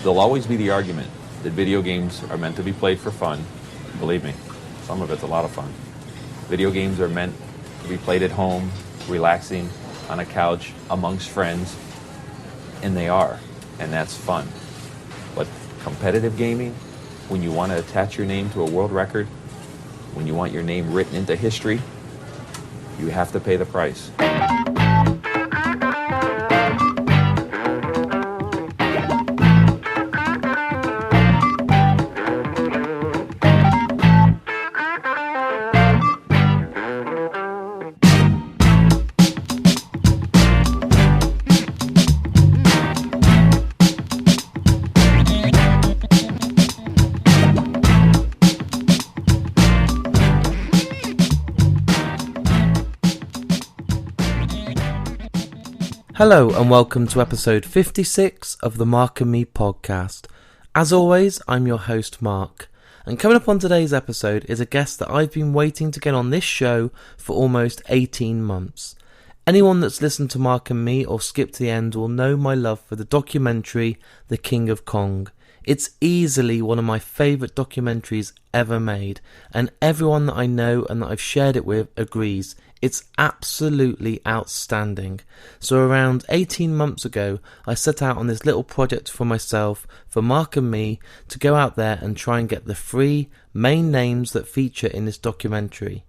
There'll always be the argument that video games are meant to be played for fun. Believe me, some of it's a lot of fun. Video games are meant to be played at home, relaxing, on a couch, amongst friends, and they are, and that's fun. But competitive gaming, when you want to attach your name to a world record, when you want your name written into history, you have to pay the price. Hello and welcome to episode 56 of the Mark and Me podcast. As always, I'm your host Mark, and coming up on today's episode is a guest that I've been waiting to get on this show for almost 18 months. Anyone that's listened to Mark and Me or skipped to the end will know my love for the documentary The King of Kong. It's easily one of my favourite documentaries ever made, and everyone that I know and that I've shared it with agrees. It's absolutely outstanding. So around 18 months ago, I set out on this little project for myself, for Mark and Me, to go out there and try and get the 3 main names that feature in this documentary.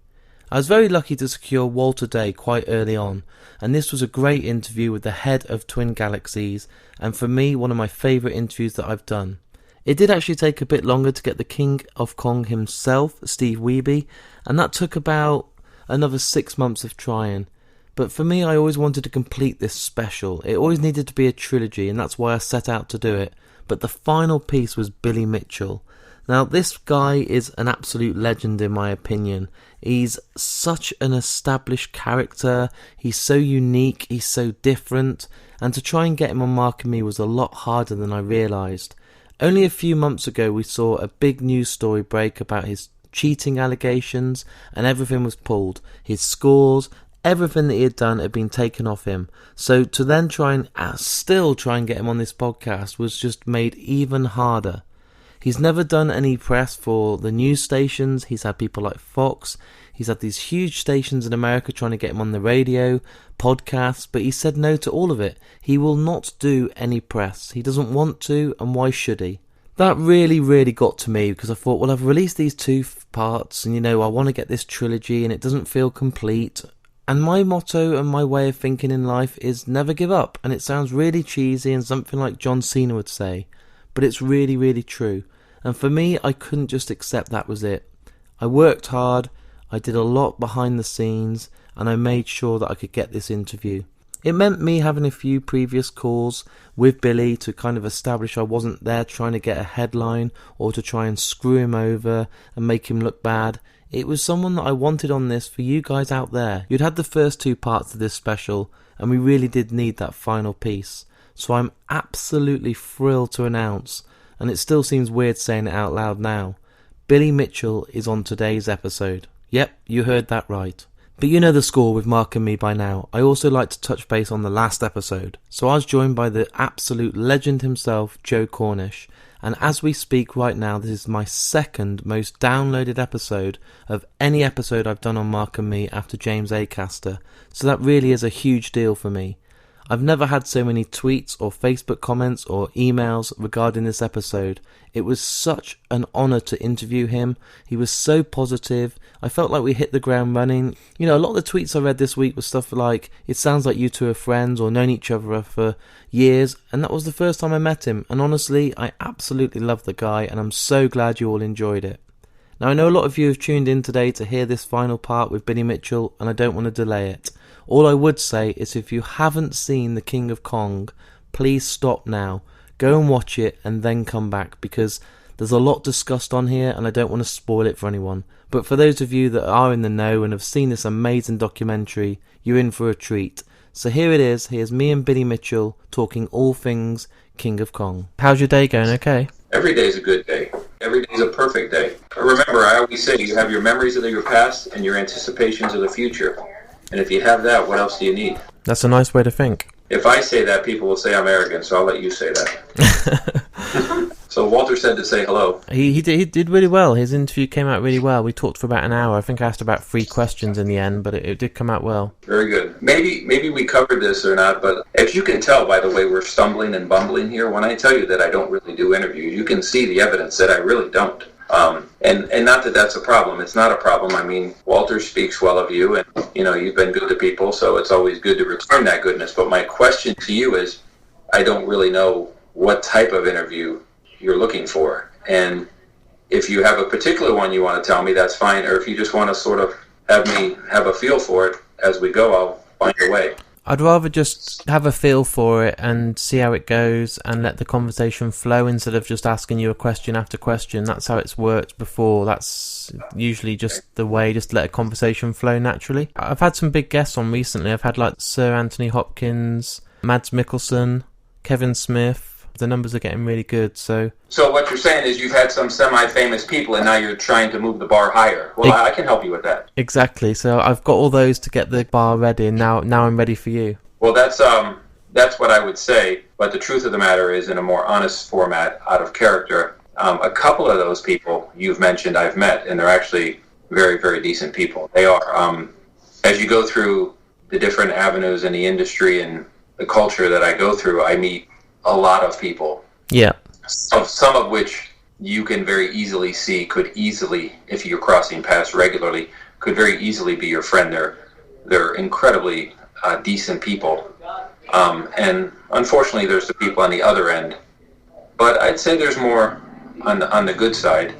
I was very lucky to secure Walter Day quite early on, and this was a great interview with the head of Twin Galaxies, and for me, one of my favourite interviews that I've done. It did actually take a bit longer to get the King of Kong himself, Steve Wiebe, and that took about another 6 months of trying. But for me, I always wanted to complete this special. It always needed to be a trilogy, and that's why I set out to do it. But the final piece was Billy Mitchell. Now, this guy is an absolute legend in my opinion. He's such an established character. He's so unique. He's so different. And to try and get him on Mark and Me was a lot harder than I realised. Only a few months ago, we saw a big news story break about his cheating allegations, and everything was pulled. His scores, everything that he had done had been taken off him. So to then still try and get him on this podcast was just made even harder. He's never done any press for the news stations. He's had people like Fox. He's had these huge stations in America trying to get him on the radio, podcasts, but he said no to all of it. He will not do any press. He doesn't want to, and why should he? That really got to me, because I thought, well, I've released these 2 parts, and I want to get this trilogy, and it doesn't feel complete. And my motto and my way of thinking in life is never give up. And it sounds really cheesy and something like John Cena would say, but it's really true. And for me, I couldn't just accept that was it. I worked hard, I did a lot behind the scenes, and I made sure that I could get this interview. It meant me having a few previous calls with Billy to kind of establish I wasn't there trying to get a headline or to try and screw him over and make him look bad. It was someone that I wanted on this for you guys out there. You'd had the first 2 parts of this special, and we really did need that final piece. So I'm absolutely thrilled to announce, and it still seems weird saying it out loud now, Billy Mitchell is on today's episode. Yep, you heard that right. But you know the score with Mark and Me by now. I also like to touch base on the last episode. So I was joined by the absolute legend himself, Joe Cornish. And as we speak right now, this is my 2nd most downloaded episode of any episode I've done on Mark and Me after James Acaster. So that really is a huge deal for me. I've never had so many tweets or Facebook comments or emails regarding this episode. It was such an honour to interview him. He was so positive. I felt like we hit the ground running. A lot of the tweets I read this week was stuff like, it sounds like you 2 are friends or known each other for years, and that was the first time I met him. And honestly, I absolutely love the guy, and I'm so glad you all enjoyed it. Now, I know a lot of you have tuned in today to hear this final part with Billy Mitchell, and I don't want to delay it. All I would say is if you haven't seen The King of Kong, please stop now. Go and watch it and then come back, because there's a lot discussed on here and I don't want to spoil it for anyone. But for those of you that are in the know and have seen this amazing documentary, you're in for a treat. So here it is. Here's me and Billy Mitchell talking all things King of Kong. How's your day going? Okay? Every day's a good day. Every day's a perfect day. But remember, I always say you have your memories of your past and your anticipations of the future. And if you have that, what else do you need? That's a nice way to think. If I say that, people will say I'm arrogant, so I'll let you say that. Walter said to say hello. He did really well. His interview came out really well. We talked for about an hour. I think I asked about 3 questions in the end, but it did come out well. Very good. Maybe we covered this or not, but as you can tell by the way we're stumbling and bumbling here, when I tell you that I don't really do interviews, you can see the evidence that I really don't. And not that that's a problem. It's not a problem. I mean, Walter speaks well of you, and you've been good to people, so it's always good to return that goodness. But my question to you is, I don't really know what type of interview you're looking for. And if you have a particular one you want to tell me, that's fine. Or if you just want to sort of have me have a feel for it as we go, I'll find a way. I'd rather just have a feel for it and see how it goes and let the conversation flow instead of just asking you a question after question. That's how it's worked before. That's usually just the way, just let a conversation flow naturally. I've had some big guests on recently. I've had like Sir Anthony Hopkins, Mads Mikkelsen, Kevin Smith. The numbers are getting really good, so what you're saying is you've had some semi-famous people and now you're trying to move the bar higher. Well, I can help you with that. Exactly. So I've got all those to get the bar ready, and now I'm ready for you. Well, that's what I would say, but the truth of the matter is, in a more honest format, out of character, a couple of those people you've mentioned I've met, and they're actually very, very decent people. They are. As you go through the different avenues in the industry and the culture that I go through, I meet a lot of people. Yeah. Some of which you can very easily see could easily, if you're crossing paths regularly, could very easily be your friend. They're incredibly decent people. And unfortunately, there's the people on the other end. But I'd say there's more on the good side.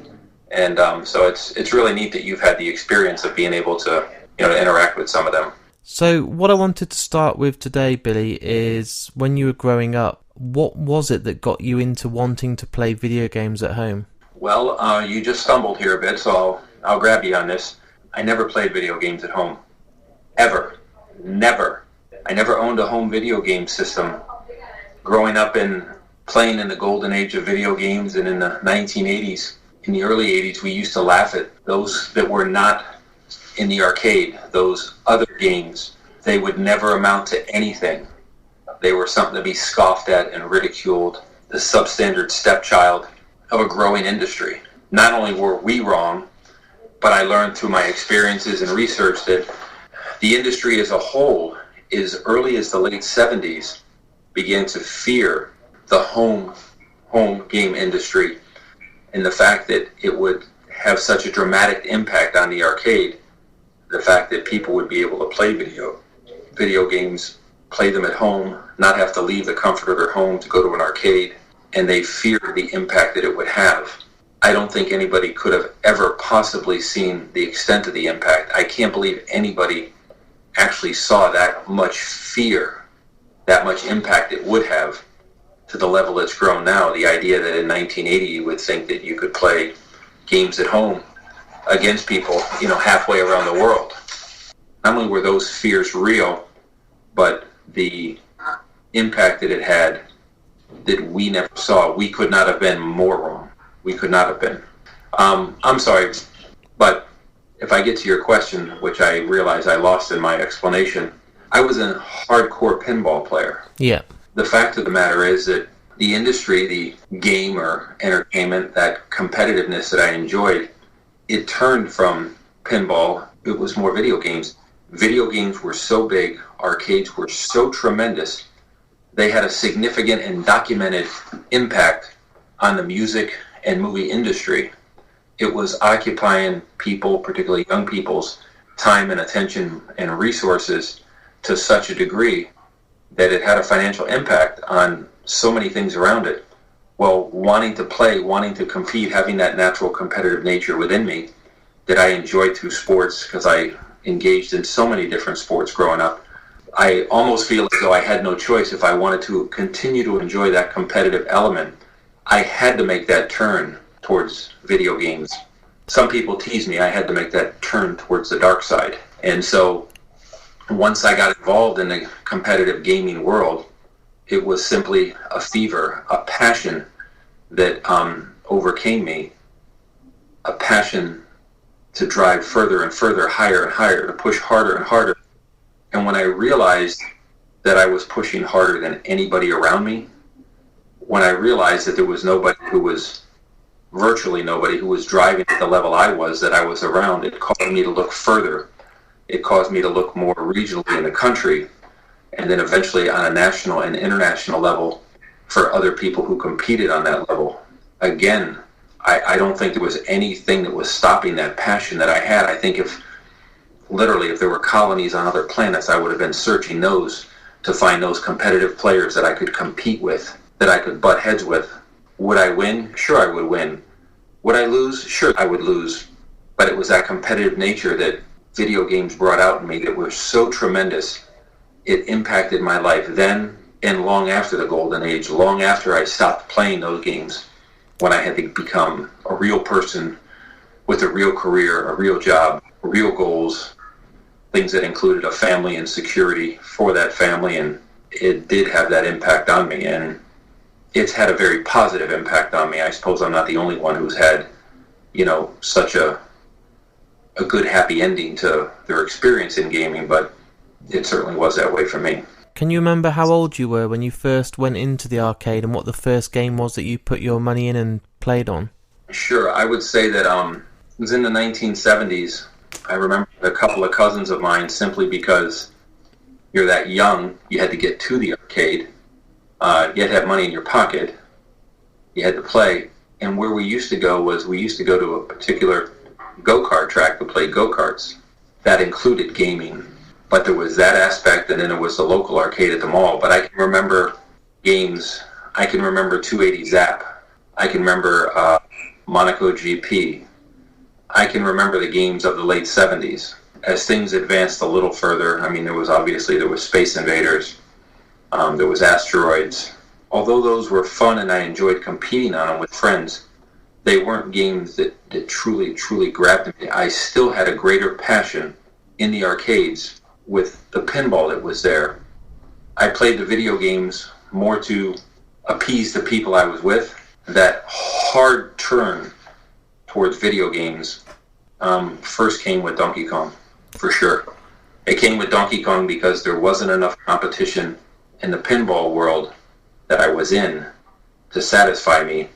And so it's really neat that you've had the experience of being able to interact with some of them. So what I wanted to start with today, Billy, is when you were growing up, what was it that got you into wanting to play video games at home? Well, you just stumbled here a bit, so I'll grab you on this. I never played video games at home. Ever. Never. I never owned a home video game system. Growing up and playing in the golden age of video games and in the 1980s, in the early 80s, we used to laugh at those that were not in the arcade, those other games. They would never amount to anything. They were something to be scoffed at and ridiculed, the substandard stepchild of a growing industry. Not only were we wrong, but I learned through my experiences and research that the industry as a whole, as early as the late 70s, began to fear the home game industry and the fact that it would have such a dramatic impact on the arcade, the fact that people would be able to play video games, play them at home, not have to leave the comfort of their home to go to an arcade, and they feared the impact that it would have. I don't think anybody could have ever possibly seen the extent of the impact. I can't believe anybody actually saw that much fear, that much impact it would have to the level it's grown now. The idea that in 1980 you would think that you could play games at home against people, halfway around the world. Not only were those fears real, but the impact that it had that we never saw. We could not have been more wrong. We could not have been. I'm sorry, but if I get to your question, which I realize I lost in my explanation, I was a hardcore pinball player. Yeah. The fact of the matter is that the industry, the game or entertainment, that competitiveness that I enjoyed, it turned from pinball. It was more video games. Video games were so big, arcades were so tremendous, they had a significant and documented impact on the music and movie industry. It was occupying people, particularly young people's, time and attention and resources to such a degree that it had a financial impact on so many things around it. Well, wanting to play, wanting to compete, having that natural competitive nature within me that I enjoyed through sports, because I engaged in so many different sports growing up, I almost feel as though I had no choice. If I wanted to continue to enjoy that competitive element, I had to make that turn towards video games. Some people tease me, I had to make that turn towards the dark side. And so once I got involved in the competitive gaming world, it was simply a fever, a passion that overcame me, a passion to drive further and further, higher and higher, to push harder and harder. And when I realized that I was pushing harder than anybody around me, when I realized that there was nobody who was virtually nobody who was driving at the level I was that I was around. It caused me to look further. It caused me to look more regionally in the country, and then eventually on a national and international level for other people who competed on that level. Again, I don't think there was anything that was stopping that passion that I had. I think if there were colonies on other planets, I would have been searching those to find those competitive players that I could compete with, that I could butt heads with. Would I win? Sure, I would win. Would I lose? Sure, I would lose. But it was that competitive nature that video games brought out in me that was so tremendous. It impacted my life then and long after the golden age, long after I stopped playing those games, when I had to become a real person with a real career, a real job, real goals, things that included a family and security for that family. And it did have that impact on me, and it's had a very positive impact on me. I suppose I'm not the only one who's had, such a good happy ending to their experience in gaming, but it certainly was that way for me. Can you remember how old you were when you first went into the arcade and what the first game was that you put your money in and played on? Sure, I would say that it was in the 1970s. I remember a couple of cousins of mine, simply because you're that young, you had to get to the arcade. You had to have money in your pocket. You had to play. And where we used to go to a particular go-kart track to play go-karts. That included gaming. But there was that aspect, and then there was the local arcade at the mall. But I can remember games. I can remember 280 Zap. I can remember Monaco GP. I can remember the games of the late 70s. As things advanced a little further, there was Space Invaders. There was Asteroids. Although those were fun and I enjoyed competing on them with friends, they weren't games that truly, truly grabbed me. I still had a greater passion in the arcades with the pinball that was there. I played the video games more to appease the people I was with. That hard turn towards video games first came with Donkey Kong, for sure. It came with Donkey Kong because there wasn't enough competition in the pinball world that I was in to satisfy me,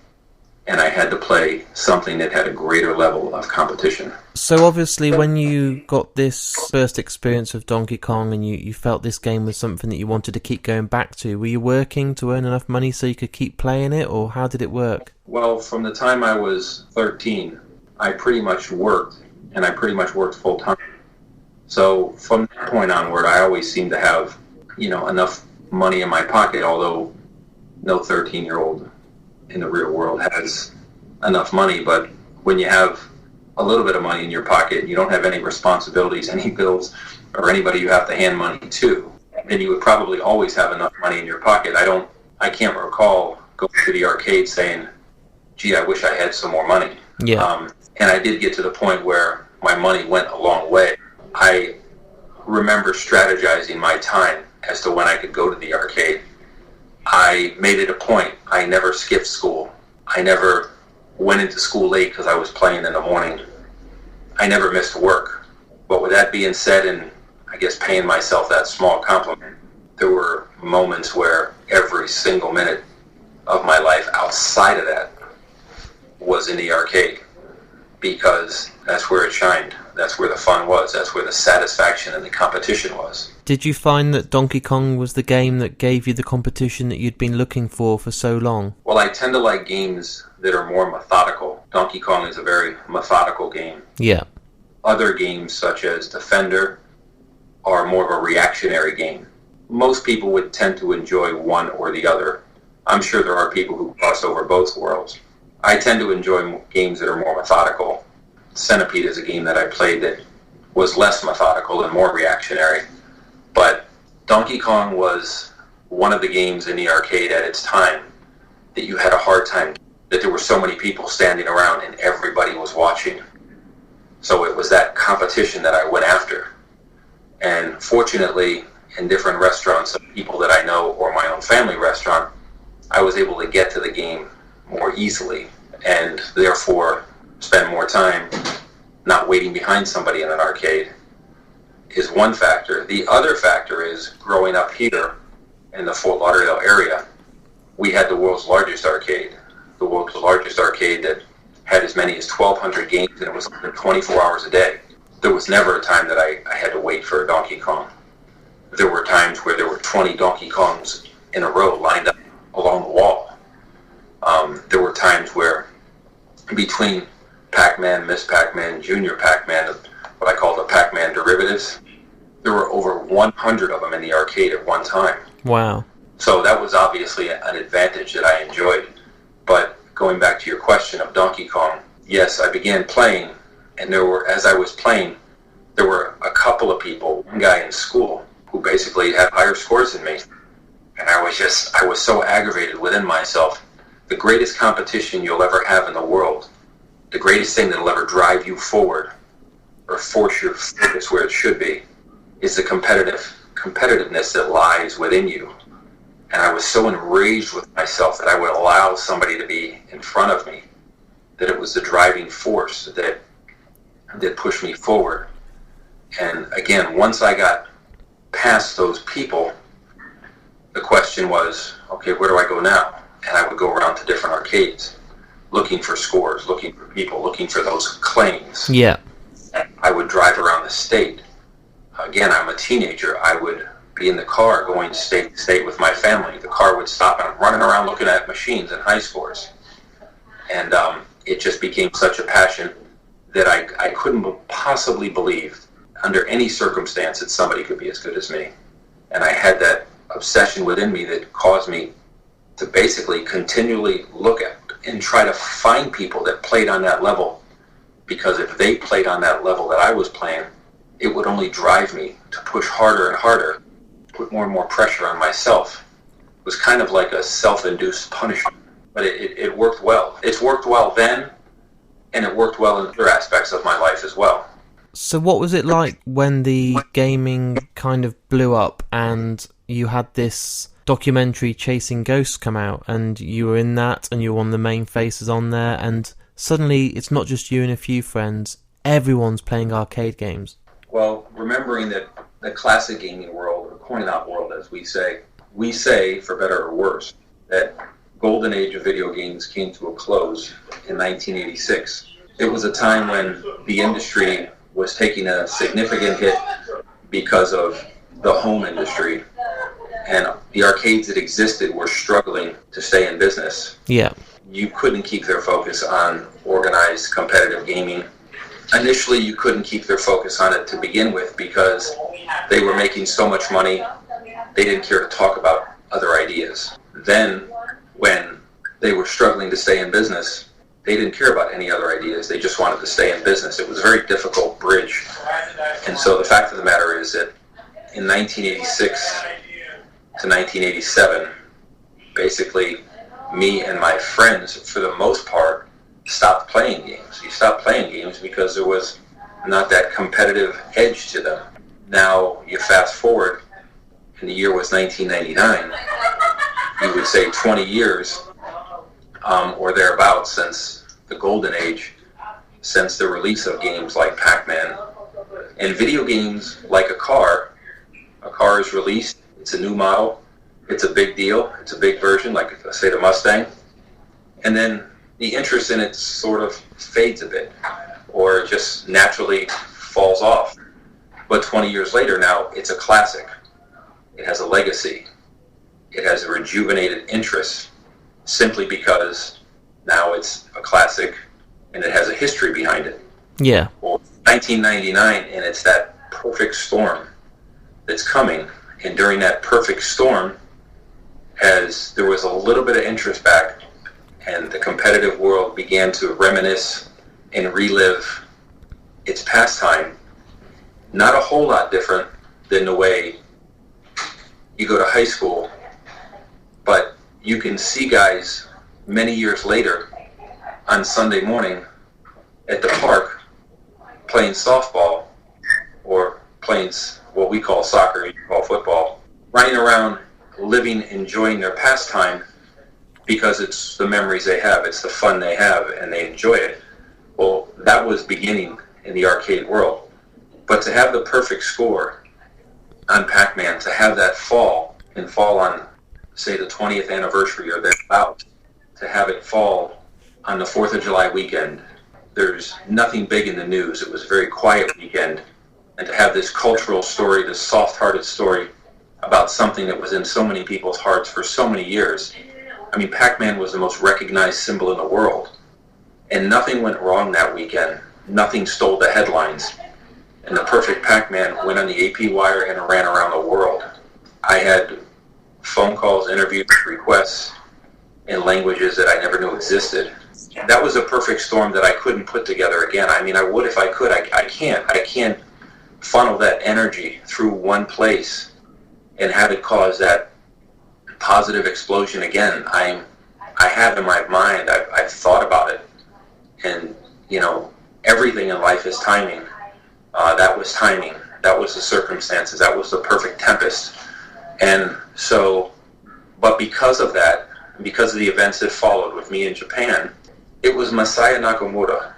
and I had to play something that had a greater level of competition. So obviously when you got this first experience of Donkey Kong and you felt this game was something that you wanted to keep going back to, were you working to earn enough money so you could keep playing it, or how did it work? Well, from the time I was 13, I pretty much worked, and I pretty much worked full time. So from that point onward, I always seemed to have, enough money in my pocket, although no 13-year-old in the real world has enough money. But when you have a little bit of money in your pocket, you don't have any responsibilities, any bills, or anybody you have to hand money to, then you would probably always have enough money in your pocket. I can't recall going to the arcade saying, gee, I wish I had some more money. Yeah. And I did get to the point where my money went a long way. I remember strategizing my time as to when I could go to the arcade. I made it a point. I never skipped school. I never went into school late because I was playing in the morning. I never missed work. But with that being said, and I guess paying myself that small compliment, there were moments where every single minute of my life outside of that was in the arcade, because that's where it shined. That's where the fun was. That's where the satisfaction and the competition was. Did you find that Donkey Kong was the game that gave you the competition that you'd been looking for so long? Well, I tend to like games that are more methodical. Donkey Kong is a very methodical game. Yeah. Other games, such as Defender, are more of a reactionary game. Most people would tend to enjoy one or the other. I'm sure there are people who cross over both worlds. I tend to enjoy games that are more methodical. Centipede is a game that I played that was less methodical and more reactionary. But Donkey Kong was one of the games in the arcade at its time that you had a hard time, that there were so many people standing around and everybody was watching. So it was that competition that I went after. And fortunately, in different restaurants of people that I know, or my own family restaurant, I was able to get to the game more easily, and therefore spend more time not waiting behind somebody in an arcade is one factor. The other factor is, growing up here in the Fort Lauderdale area, we had the world's largest arcade. The world's largest arcade that had as many as 1,200 games, and it was 24 hours a day. There was never a time that I had to wait for a Donkey Kong. There were times where there were 20 Donkey Kongs in a row lined up along the wall. There were times where between Pac-Man, Miss Pac-Man, Junior Pac-Man, what I call the Pac-Man derivatives, there were over 100 of them in the arcade at one time. Wow. So that was obviously an advantage that I enjoyed. But going back to your question of Donkey Kong, yes, I began playing, and as I was playing, there were a couple of people, one guy in school, who basically had higher scores than me. And I was so aggravated within myself. The greatest competition you'll ever have in the world, the greatest thing that'll ever drive you forward or force your focus where it should be, is the competitiveness that lies within you. And I was so enraged with myself that I would allow somebody to be in front of me, that it was the driving force that pushed me forward. And again, once I got past those people, the question was, okay, where do I go now? And I would go around to different arcades, looking for scores, looking for people, looking for those claims. Yeah. And I would drive around the state. Again, I'm a teenager. I would be in the car going state to state with my family. The car would stop, and I'm running around looking at machines and high scores. And it just became such a passion that I couldn't possibly believe under any circumstance that somebody could be as good as me. And I had that obsession within me that caused me to basically continually look at and try to find people that played on that level, because if they played on that level that I was playing, it would only drive me to push harder and harder, put more and more pressure on myself. It was kind of like a self-induced punishment, but it worked well. It's worked well then, and it worked well in other aspects of my life as well. So what was it like when the gaming kind of blew up and you had this documentary Chasing Ghosts come out, and you were in that and you were one of the main faces on there, and suddenly it's not just you and a few friends, everyone's playing arcade games? Well, remembering that the classic gaming world, or coin-op world as we say, for better or worse, that golden age of video games came to a close in 1986. It was a time when the industry was taking a significant hit because of the home industry, and the arcades that existed were struggling to stay in business. Yeah. You couldn't keep their focus on organized competitive gaming. Initially, you couldn't keep their focus on it to begin with because they were making so much money, they didn't care to talk about other ideas. Then, when they were struggling to stay in business, they didn't care about any other ideas. They just wanted to stay in business. It was a very difficult bridge. And so the fact of the matter is that in 1986 to 1987, basically me and my friends, for the most part, stopped playing games. You stopped playing games because there was not that competitive edge to them. Now, you fast forward, and the year was 1999, you would say 20 years or thereabouts since the golden age, since the release of games like Pac-Man. And video games, like a car is released, it's a new model, it's a big deal, it's a big version, like, say, the Mustang, and then the interest in it sort of fades a bit, or just naturally falls off. But 20 years later now, it's a classic. It has a legacy. It has a rejuvenated interest, simply because now it's a classic and it has a history behind it. Yeah. Well, 1999, and it's that perfect storm that's coming. And during that perfect storm, as there was a little bit of interest back, and the competitive world began to reminisce and relive its pastime, not a whole lot different than the way you go to high school, but you can see guys many years later on Sunday morning at the park playing softball or playing what we call soccer, you call football, running around, living, enjoying their pastime because it's the memories they have, it's the fun they have, and they enjoy it. Well, that was beginning in the arcade world. But to have the perfect score on Pac-Man, to have that fall on, say, the 20th anniversary or thereabouts, to have it fall on the 4th of July weekend. There's nothing big in the news. It was a very quiet weekend. And to have this cultural story, this soft-hearted story about something that was in so many people's hearts for so many years. I mean, Pac-Man was the most recognized symbol in the world. And nothing went wrong that weekend. Nothing stole the headlines. And the perfect Pac-Man went on the AP wire and ran around the world. I had phone calls, interviews, requests in languages that I never knew existed. That was a perfect storm that I couldn't put together again. I mean, I would if I could. I can't. I can't funnel that energy through one place and have it cause that positive explosion again. I have in my mind, I've thought about it. And, you know, everything in life is timing. That was timing. That was the circumstances. That was the perfect tempest. And so, but because of that, because of the events that followed with me in Japan, it was Masaya Nakamura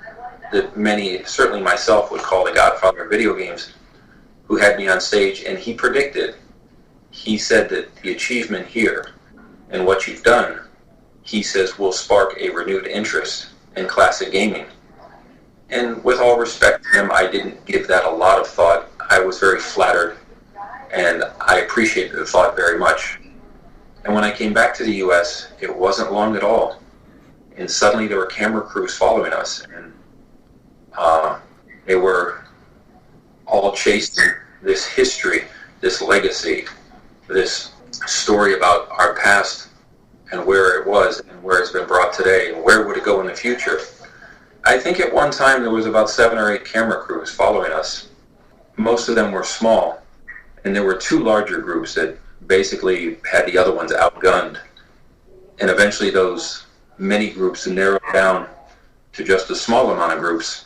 that many, certainly myself, would call the godfather of video games, who had me on stage, and he predicted. He said that the achievement here and what you've done, he says, will spark a renewed interest in classic gaming. And with all respect to him, I didn't give that a lot of thought. I was very flattered, and I appreciated the thought very much. And when I came back to the U.S., it wasn't long at all. And suddenly there were camera crews following us, and they were all chasing this history, this legacy, this story about our past and where it was and where it's been brought today and where would it go in the future. I think at one time there was about 7 or 8 camera crews following us. Most of them were small, and there were 2 larger groups that basically had the other ones outgunned. And eventually those many groups narrowed down to just a small amount of groups,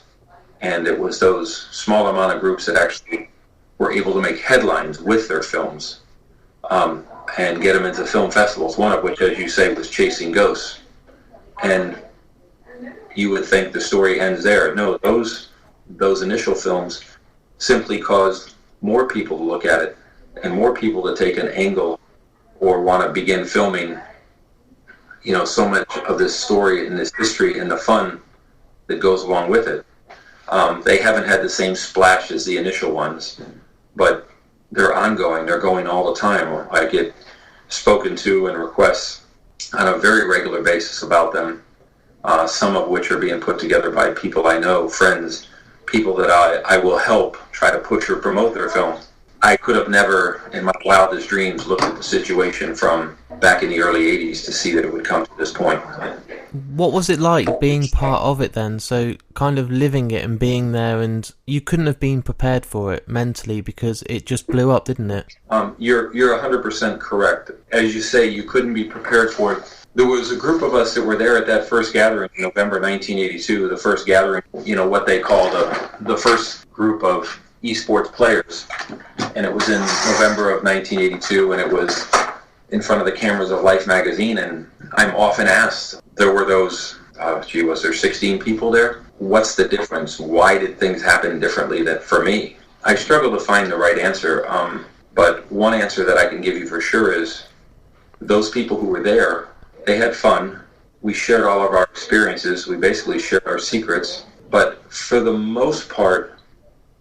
and it was those small amount of groups that actually were able to make headlines with their films and get them into film festivals, one of which, as you say, was Chasing Ghosts. And you would think the story ends there. No, those initial films simply caused more people to look at it and more people to take an angle or want to begin filming, you know, so much of this story and this history and the fun that goes along with it. They haven't had the same splash as the initial ones, but they're ongoing. They're going all the time. I get spoken to and requests on a very regular basis about them, some of which are being put together by people I know, friends, people that I will help try to push or promote their film. I could have never, in my wildest dreams, looked at the situation from back in the early 80s to see that it would come to this point. What was it like being part of it then? So kind of living it and being there, and you couldn't have been prepared for it mentally because it just blew up, didn't it? You're 100% correct. As you say, you couldn't be prepared for it. There was a group of us that were there at that first gathering in November 1982, the first gathering, you know, what they called the first group of esports players. And it was in November of 1982, and it was in front of the cameras of Life magazine. And I'm often asked, there were those, was there 16 people there? What's the difference? Why did things happen differently than for me? I struggle to find the right answer, but one answer that I can give you for sure is those people who were there, they had fun. We shared all of our experiences. We basically shared our secrets. But for the most part,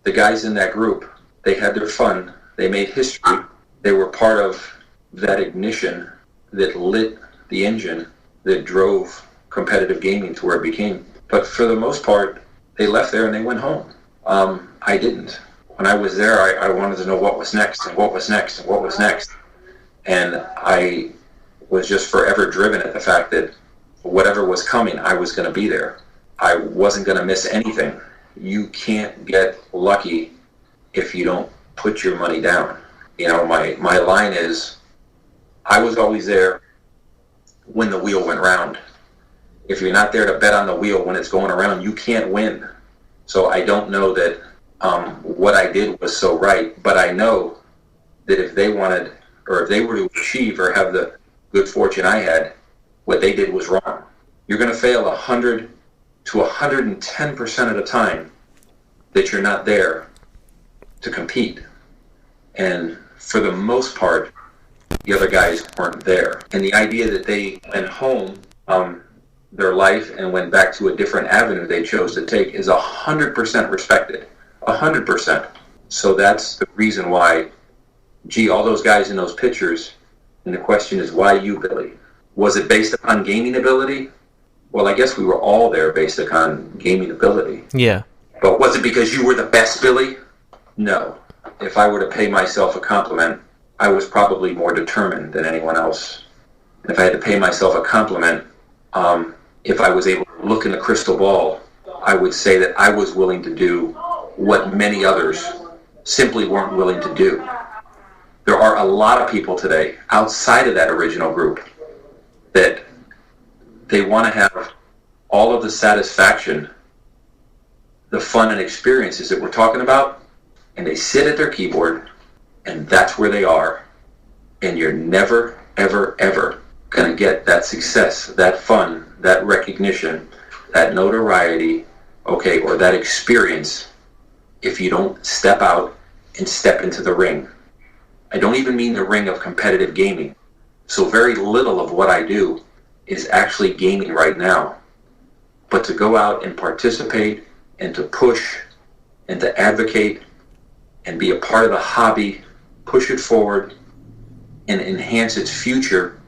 the guys in that group, they had their fun. They made history. They were part of that ignition that lit the engine that drove competitive gaming to where it became. But for the most part, they left there and they went home. I didn't. When I was there, I wanted to know what was next and what was next and what was next. And I was just forever driven at the fact that whatever was coming, I was going to be there. I wasn't going to miss anything. You can't get lucky if you don't put your money down. You know, my line is, I was always there when the wheel went round. If you're not there to bet on the wheel when it's going around, you can't win. So I don't know that what I did was so right, but I know that if they wanted, or if they were to achieve or have the good fortune I had, what they did was wrong. You're going to fail 100 to 110% of the time that you're not there to compete. And for the most part, the other guys weren't there. And the idea that they went home, their life and went back to a different avenue they chose to take is 100% respected. 100%. So that's the reason why, all those guys in those pictures, and the question is, why you, Billy? Was it based upon gaming ability? Well, I guess we were all there based upon gaming ability. Yeah. But was it because you were the best, Billy? No. If I were to pay myself a compliment, I was probably more determined than anyone else. And if I had to pay myself a compliment, if I was able to look in the crystal ball, I would say that I was willing to do what many others simply weren't willing to do. There are a lot of people today outside of that original group that they want to have all of the satisfaction, the fun and experiences that we're talking about, and they sit at their keyboard, and that's where they are. And you're never, ever, ever going to get that success, that fun, that recognition, that notoriety, okay, or that experience if you don't step out and step into the ring. I don't even mean the ring of competitive gaming. So very little of what I do is actually gaming right now. But to go out and participate and to push and to advocate and be a part of the hobby, push it forward and enhance its future,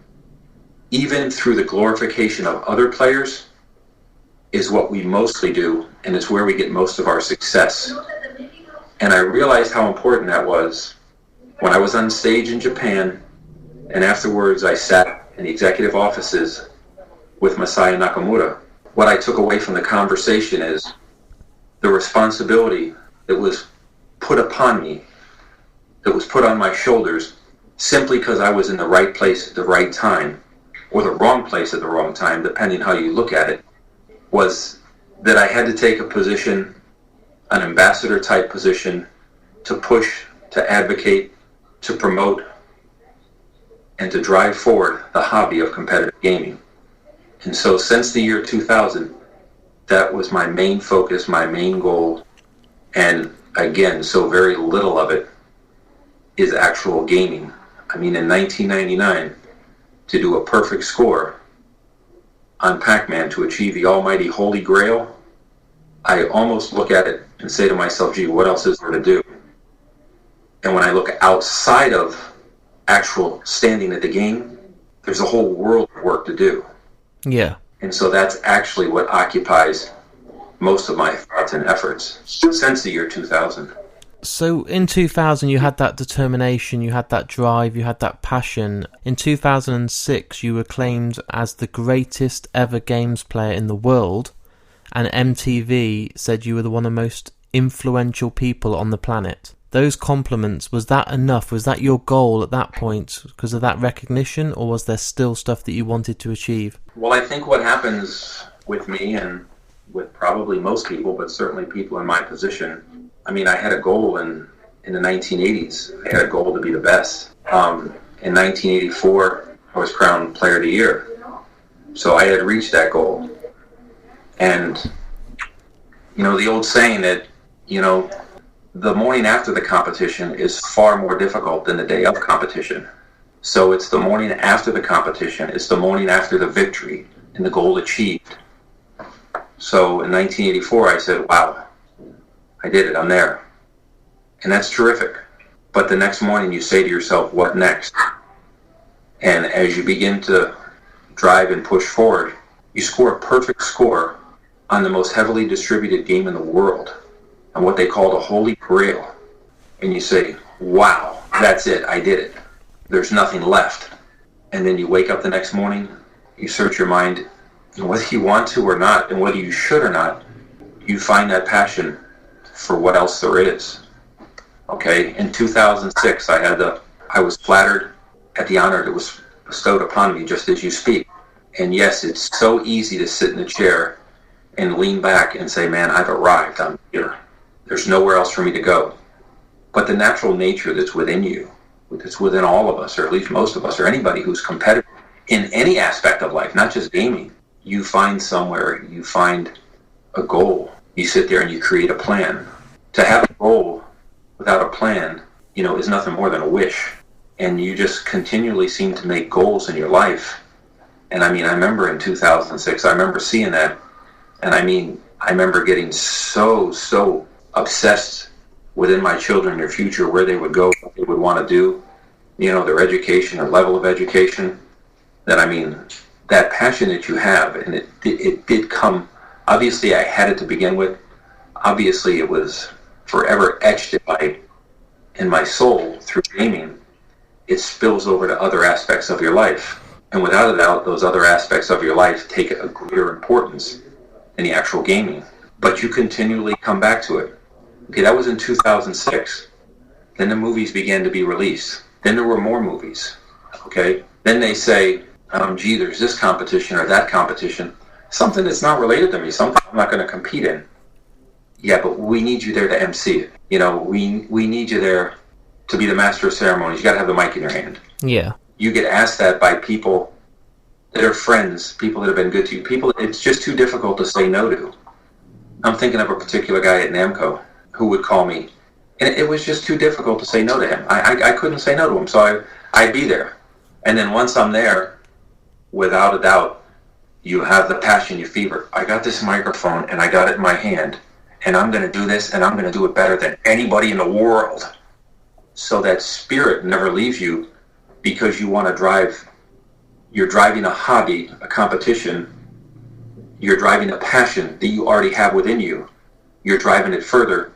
even through the glorification of other players, is what we mostly do, and it's where we get most of our success. And I realized how important that was when I was on stage in Japan, and afterwards I sat in the executive offices with Masaya Nakamura. What I took away from the conversation is the responsibility that was put upon me, that was put on my shoulders, simply because I was in the right place at the right time, or the wrong place at the wrong time, depending how you look at it, was that I had to take a position, an ambassador type position, to push, to advocate, to promote, and to drive forward the hobby of competitive gaming. And so since the year 2000, that was my main focus, my main goal. And again, so very little of it is actual gaming. I mean, in 1999, to do a perfect score on Pac-Man to achieve the almighty Holy Grail, I almost look at it and say to myself, gee, what else is there to do? And when I look outside of actual standing at the game, there's a whole world of work to do. Yeah. And so that's actually what occupies most of my thoughts and efforts since the year 2000. So in 2000 you had that determination, you had that drive, you had that passion. In 2006 you were claimed as the greatest ever games player in the world, and MTV said you were one of the most influential people on the planet. Those compliments, was that enough? Was that your goal at that point because of that recognition, or was there still stuff that you wanted to achieve? Well, I think what happens with me and with probably most people, but certainly people in my position, I mean, I had a goal in the 1980s. I had a goal to be the best. In 1984, I was crowned Player of the Year. So I had reached that goal. And, you know, the old saying that, you know, the morning after the competition is far more difficult than the day of competition. So it's the morning after the competition, it's the morning after the victory and the goal achieved. So in 1984, I said, wow, I did it, I'm there. And that's terrific. But the next morning you say to yourself, what next? And as you begin to drive and push forward, you score a perfect score on the most heavily distributed game in the world, on what they call the Holy Grail. And you say, wow, that's it, I did it. There's nothing left. And then you wake up the next morning, you search your mind, and whether you want to or not, and whether you should or not, you find that passion for what else there is. Okay, in 2006, I was flattered at the honor that was bestowed upon me, just as you speak. And yes, it's so easy to sit in a chair and lean back and say, man, I've arrived, I'm here. There's nowhere else for me to go. But the natural nature that's within you, that's within all of us, or at least most of us, or anybody who's competitive in any aspect of life, not just gaming, you find somewhere, you find a goal. You sit there and you create a plan. To have a goal without a plan, you know, is nothing more than a wish. And you just continually seem to make goals in your life And I mean, I remember in 2006, I remember seeing that. And I mean, I remember getting so obsessed within my children, their future, where they would go, what they would want to do, you know, their education or level of education. That, I mean, that passion that you have, and it did come, obviously I had it to begin with. Obviously it was forever etched in my soul through gaming. It spills over to other aspects of your life. And without a doubt, those other aspects of your life take a greater importance in the actual gaming. But you continually come back to it. Okay, that was in 2006. Then the movies began to be released. Then there were more movies. Okay? Then they say, gee, there's this competition or that competition. Something that's not related to me, something I'm not going to compete in. Yeah, but we need you there to MC it. You know, we need you there to be the master of ceremonies. You got to have the mic in your hand. Yeah. You get asked that by people that are friends, people that have been good to you, people it's just too difficult to say no to. I'm thinking of a particular guy at Namco who would call me, and it was just too difficult to say no to him. I couldn't say no to him, so I'd be there. And then once I'm there, without a doubt, you have the passion, you fever. I got this microphone, and I got it in my hand, and I'm going to do this, and I'm going to do it better than anybody in the world. So that spirit never leaves you because you want to drive. You're driving a hobby, a competition. You're driving a passion that you already have within you. You're driving it further.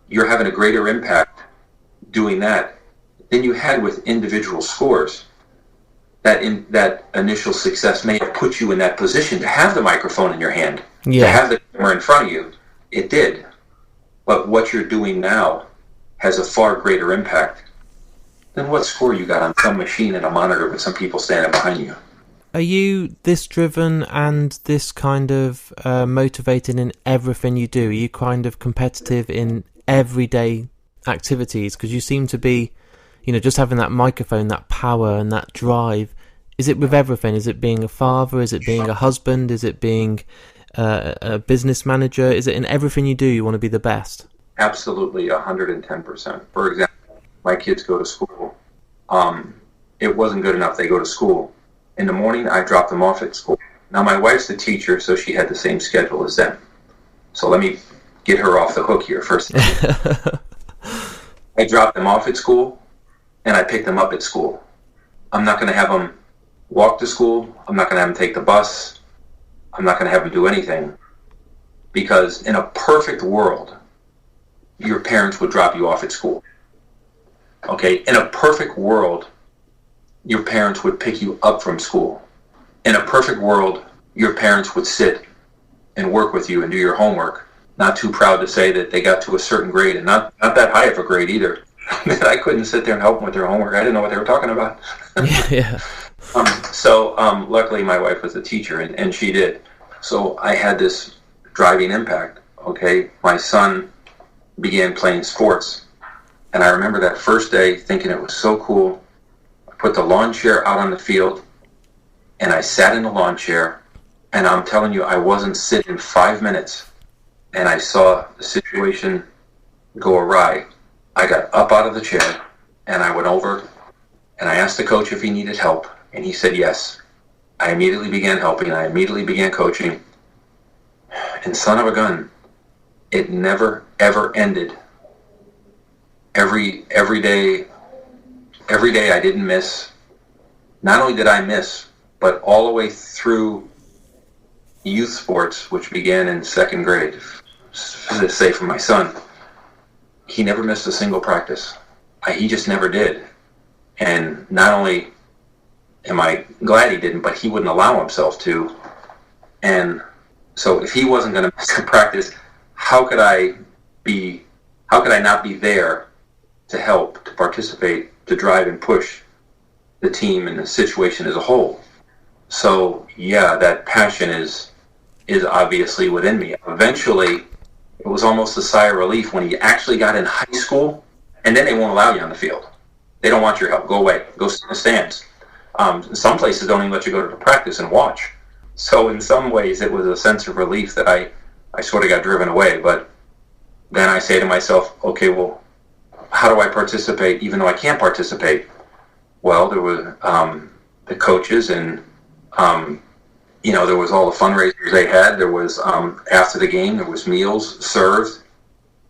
You're having a greater impact doing that than you had with individual scores. That initial success may have put you in that position to have the microphone in your hand, to have the camera in front of you. It did. But what you're doing now has a far greater impact than what score you got on some machine and a monitor with some people standing behind you. Are you this driven and this kind of motivated in everything you do? Are you kind of competitive in everyday activities? Because you seem to be, you know, just having that microphone, that power and that drive. Is it with everything? Is it being a father? Is it being a husband? Is it being a business manager? Is it in everything you do you want to be the best? Absolutely, 110%. For example, my kids go to school. It wasn't good enough they go to school. In the morning, I drop them off at school. Now, my wife's a teacher, so she had the same schedule as them. So let me get her off the hook here first. I drop them off at school, and I pick them up at school. I'm not going to have them walk to school. I'm not going to have them take the bus. I'm not going to have them do anything. Because in a perfect world, your parents would drop you off at school. Okay? In a perfect world, your parents would pick you up from school. In a perfect world, your parents would sit and work with you and do your homework. Not too proud to say that they got to a certain grade, and not that high of a grade either. I couldn't sit there and help them with their homework. I didn't know what they were talking about. Yeah. So luckily my wife was a teacher, and she did. So I had this driving impact. Okay, my son began playing sports, and I remember that first day thinking it was so cool. Put the lawn chair out on the field, and I sat in the lawn chair, and I'm telling you, I wasn't sitting 5 minutes, and I saw the situation go awry. I got up out of the chair, and I went over, and I asked the coach if he needed help, and he said yes. I immediately began helping, I immediately began coaching, and son of a gun, it never, ever ended. Every day I didn't miss. Not only did I miss, but all the way through youth sports, which began in second grade, to say for my son, he never missed a single practice. He just never did. And not only am I glad he didn't, but he wouldn't allow himself to. And so if he wasn't going to miss a practice, how could I not be there to help, to participate, to drive and push the team and the situation as a whole? So yeah, that passion is obviously within me. Eventually, it was almost a sigh of relief when he actually got in high school, and then they won't allow you on the field. They don't want your help. Go away. Go sit in the stands. Some places don't even let you go to the practice and watch. So in some ways, it was a sense of relief that I sort of got driven away. But then I say to myself, okay, well, how do I participate even though I can't participate? Well, there were the coaches and There was all the fundraisers they had. There was, after the game, there was meals served.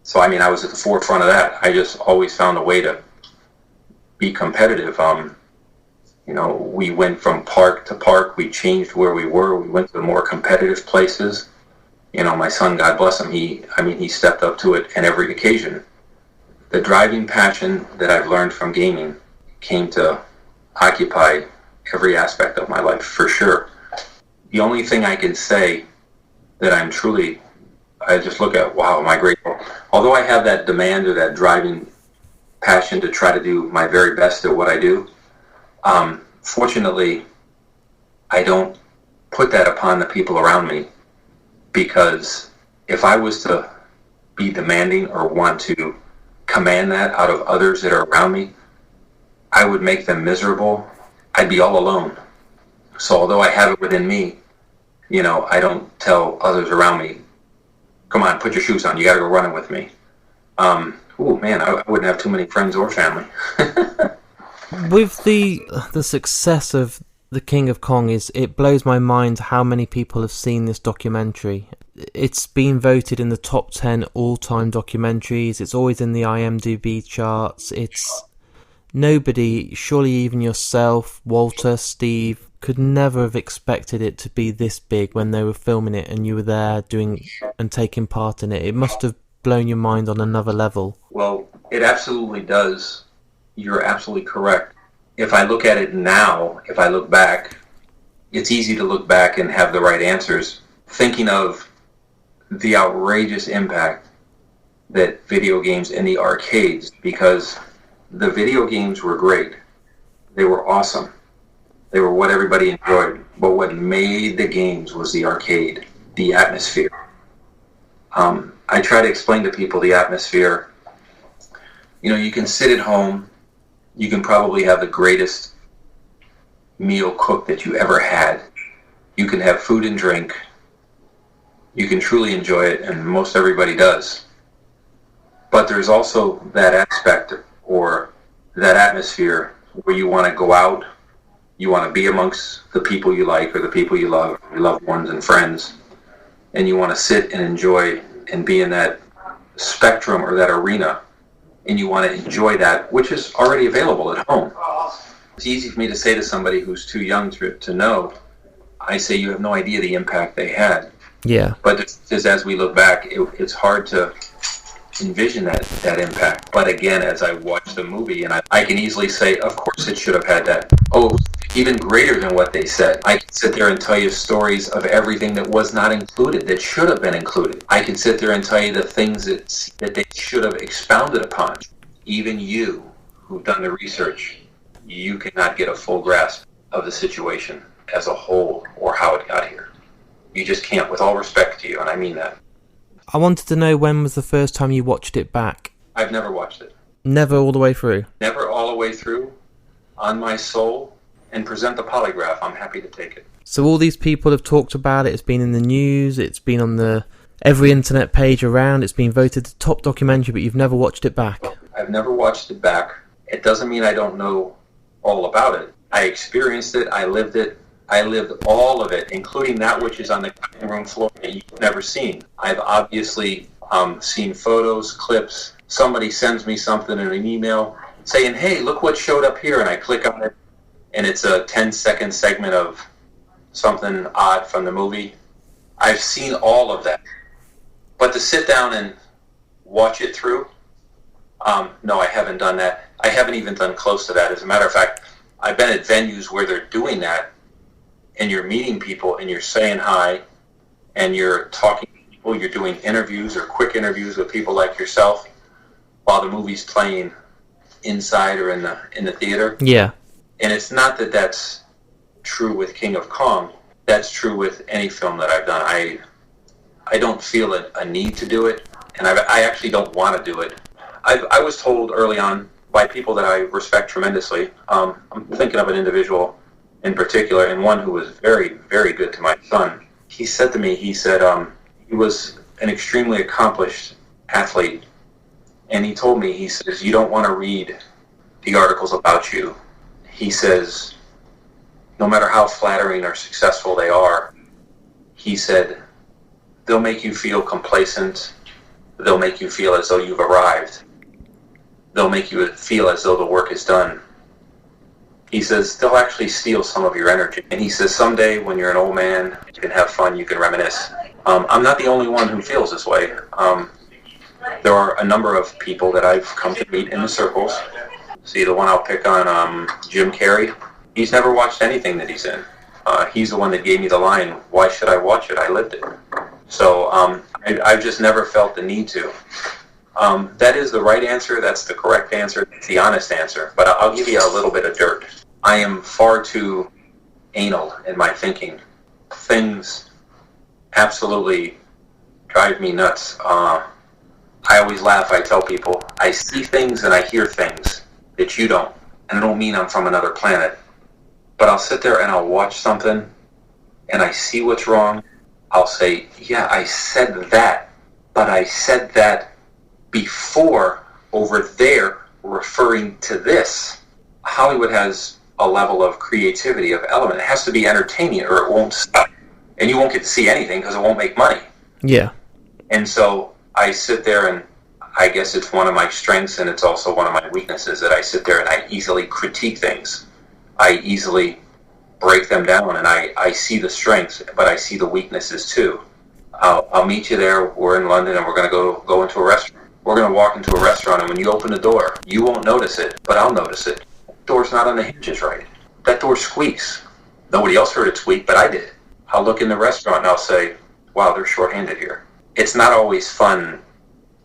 So, I was at the forefront of that. I just always found a way to be competitive. We went from park to park. We changed where we were. We went to more competitive places. My son, God bless him, he stepped up to it on every occasion. The driving passion that I've learned from gaming came to occupy every aspect of my life, for sure. The only thing I can say that I just look at, wow, am I grateful. Although I have that demand or that driving passion to try to do my very best at what I do, fortunately, I don't put that upon the people around me, because if I was to be demanding or want to command that out of others that are around me, I would make them miserable. I'd be all alone. So although I have it within me, I don't tell others around me, come on, put your shoes on, you gotta go running with me. I wouldn't have too many friends or family. With the success of The King of Kong, it blows my mind how many people have seen this documentary. It's been voted in the top 10 all-time documentaries. It's always in the IMDb charts. It's nobody, surely even yourself, Walter, Steve, could never have expected it to be this big when they were filming it and you were there doing and taking part in it. It must have blown your mind on another level. Well, it absolutely does. You're absolutely correct. If I look at it now, if I look back, it's easy to look back and have the right answers, thinking of the outrageous impact that video games in the arcades, because the video games were great. They were awesome. They were what everybody enjoyed. But what made the games was the arcade, the atmosphere. I try to explain to people the atmosphere. You can sit at home. You can probably have the greatest meal cooked that you ever had. You can have food and drink. You can truly enjoy it, and most everybody does. But there's also that aspect or that atmosphere where you want to go out, you want to be amongst the people you like or the people you love, your loved ones and friends, and you want to sit and enjoy and be in that spectrum or that arena, and you want to enjoy that, which is already available at home. It's easy for me to say to somebody who's too young to know. I say you have no idea the impact they had. Yeah. But just as we look back, it's hard to envision that impact. But again, as I watch the movie, and I can easily say, of course it should have had that. Oh, it was even greater than what they said. I can sit there and tell you stories of everything that was not included, that should have been included. I can sit there and tell you the things that they should have expounded upon. Even you, who've done the research, you cannot get a full grasp of the situation as a whole or how it got here. You just can't, with all respect to you, and I mean that. I wanted to know, when was the first time you watched it back? I've never watched it. Never all the way through? Never all the way through. On my soul. And present the polygraph. I'm happy to take it. So all these people have talked about it. It's been in the news. It's been on every internet page around. It's been voted the top documentary, but you've never watched it back. I've never watched it back. It doesn't mean I don't know all about it. I experienced it. I lived it. I lived all of it, including that which is on the cutting room floor that you've never seen. I've obviously seen photos, clips. Somebody sends me something in an email saying, hey, look what showed up here, and I click on it, and it's a 10-second segment of something odd from the movie. I've seen all of that. But to sit down and watch it through, no, I haven't done that. I haven't even done close to that. As a matter of fact, I've been at venues where they're doing that, and you're meeting people, and you're saying hi, and you're talking to people, you're doing interviews or quick interviews with people like yourself while the movie's playing inside or in the theater. Yeah. And it's not that that's true with King of Kong. That's true with any film that I've done. I don't feel a need to do it, and I actually don't want to do it. I was told early on by people that I respect tremendously. I'm thinking of an individual in particular, and one who was very, very good to my son. He said to me, he was an extremely accomplished athlete, and he told me, he says, you don't want to read the articles about you. He says, no matter how flattering or successful they are, he said, they'll make you feel complacent. They'll make you feel as though you've arrived. They'll make you feel as though the work is done. He says, they'll actually steal some of your energy. And he says, someday when you're an old man, you can have fun, you can reminisce. I'm not the only one who feels this way. There are a number of people that I've come to meet in the circles. See, the one I'll pick on, Jim Carrey. He's never watched anything that he's in. He's the one that gave me the line, why should I watch it? I lived it. So I've just never felt the need to. That is the right answer. That's the correct answer. It's the honest answer. But I'll give you a little bit of dirt. I am far too anal in my thinking. Things absolutely drive me nuts. I always laugh. I tell people, I see things and I hear things that you don't. And I don't mean I'm from another planet. But I'll sit there and I'll watch something and I see what's wrong. I'll say, yeah, I said that, but I said that before over there referring to this. Hollywood has a level of creativity, of element. It has to be entertaining or it won't stop. And you won't get to see anything because it won't make money. Yeah. And so I sit there and I guess it's one of my strengths and it's also one of my weaknesses that I sit there and I easily critique things. I easily break them down, and I see the strengths, but I see the weaknesses too. I'll meet you there. We're in London, and we're going to go into a restaurant. We're going to walk into a restaurant, and when you open the door, you won't notice it, but I'll notice it. The door's not on the hinges right. That door squeaks. Nobody else heard it squeak, but I did. I'll look in the restaurant, and I'll say, wow, they're short-handed here. It's not always fun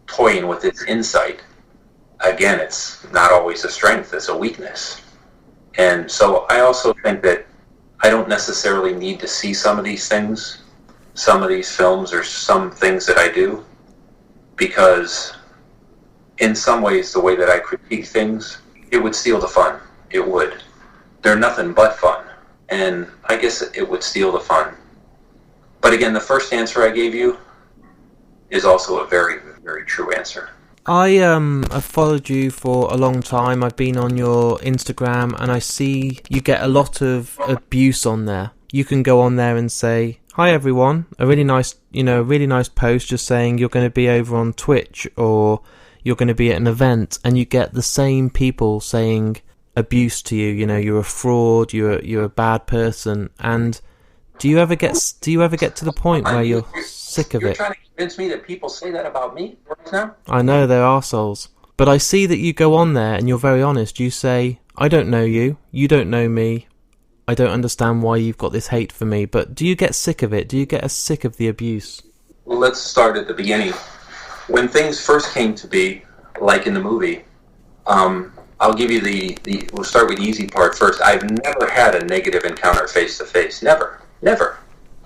toying with its insight. Again, it's not always a strength. It's a weakness. And so I also think that I don't necessarily need to see some of these things, some of these films or some things that I do, because in some ways the way that I critique things, it would steal the fun. It would. They're nothing but fun. And I guess it would steal the fun. But again, the first answer I gave you is also a very, very true answer. I've followed you for a long time. I've been on your Instagram and I see you get a lot of abuse on there. You can go on there and say, hi everyone, a really nice post just saying you're going to be over on Twitch or you're going to be at an event, and you get the same people saying abuse to you, you're a fraud, you're a bad person. And do you ever get to the point where you're sick of it? You're trying to convince me that people say that about me right now? I know, they're arseholes. But I see that you go on there and you're very honest. You say, I don't know you, you don't know me, I don't understand why you've got this hate for me. But do you get sick of it? Do you get sick of the abuse? Well, let's start at the beginning. When things first came to be, like in the movie, I'll give you we'll start with the easy part first. I've never had a negative encounter face-to-face. Never.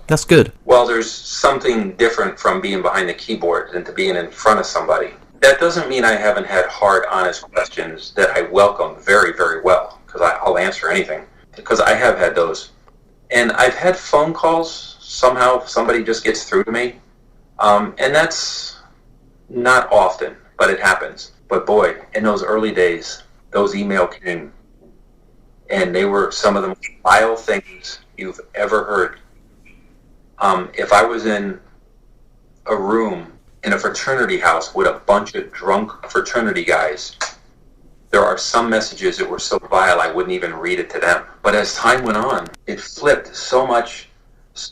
That's good. Well, there's something different from being behind the keyboard than to being in front of somebody. That doesn't mean I haven't had hard, honest questions that I welcome very, very well, because I'll answer anything, because I have had those. And I've had phone calls. Somehow somebody just gets through to me. And that's not often, but it happens. But boy, in those early days, those emails came, and they were some of the most vile things you've ever heard. If I was in a room in a fraternity house with a bunch of drunk fraternity guys, there are some messages that were so vile I wouldn't even read it to them. But as time went on, it flipped so much.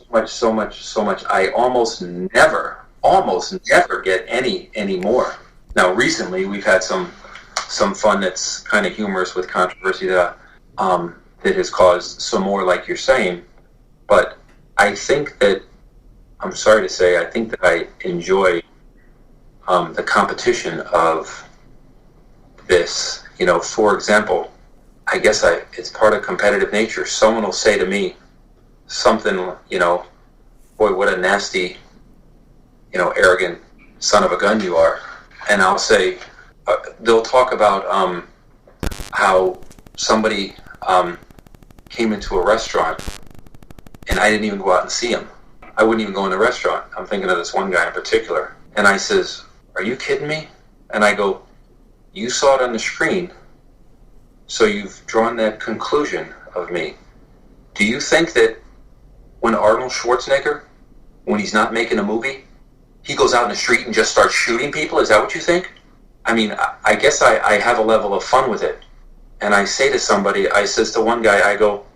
I almost never get any more. Now, recently we've had some fun that's kind of humorous with controversy that has caused some more, like you're saying. But I think that, I'm sorry to say, I think that I enjoy the competition of this. For example, I guess it's part of competitive nature. Someone will say to me something, boy, what a nasty, arrogant son of a gun you are. And I'll say, they'll talk about how somebody came into a restaurant and I didn't even go out and see him. I wouldn't even go in the restaurant. I'm thinking of this one guy in particular. And I says, are you kidding me? And I go, you saw it on the screen, so you've drawn that conclusion of me. Do you think that when Arnold Schwarzenegger when he's not making a movie, he goes out in the street and just starts shooting people? Is that what you think? I mean, I guess I have a level of fun with it. And I say to somebody, I says to one guy, I go,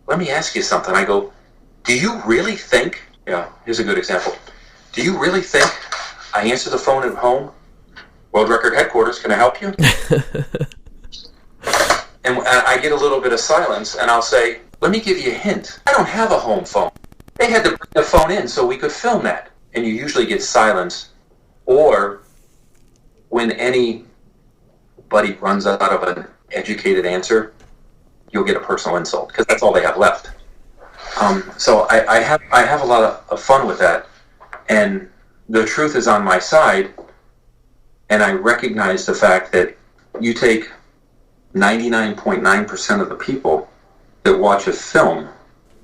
let me ask you something. I go, do you really think, here's a good example. Do you really think I answer the phone at home? World Record Headquarters, can I help you? And I get a little bit of silence, and I'll say, let me give you a hint. I don't have a home phone. They had to bring the phone in so we could film that. And you usually get silence. Or when anybody runs out of an educated answer, you'll get a personal insult, because that's all they have left. So I have a lot of fun with that. And the truth is on my side, and I recognize the fact that you take 99.9% of the people that watch a film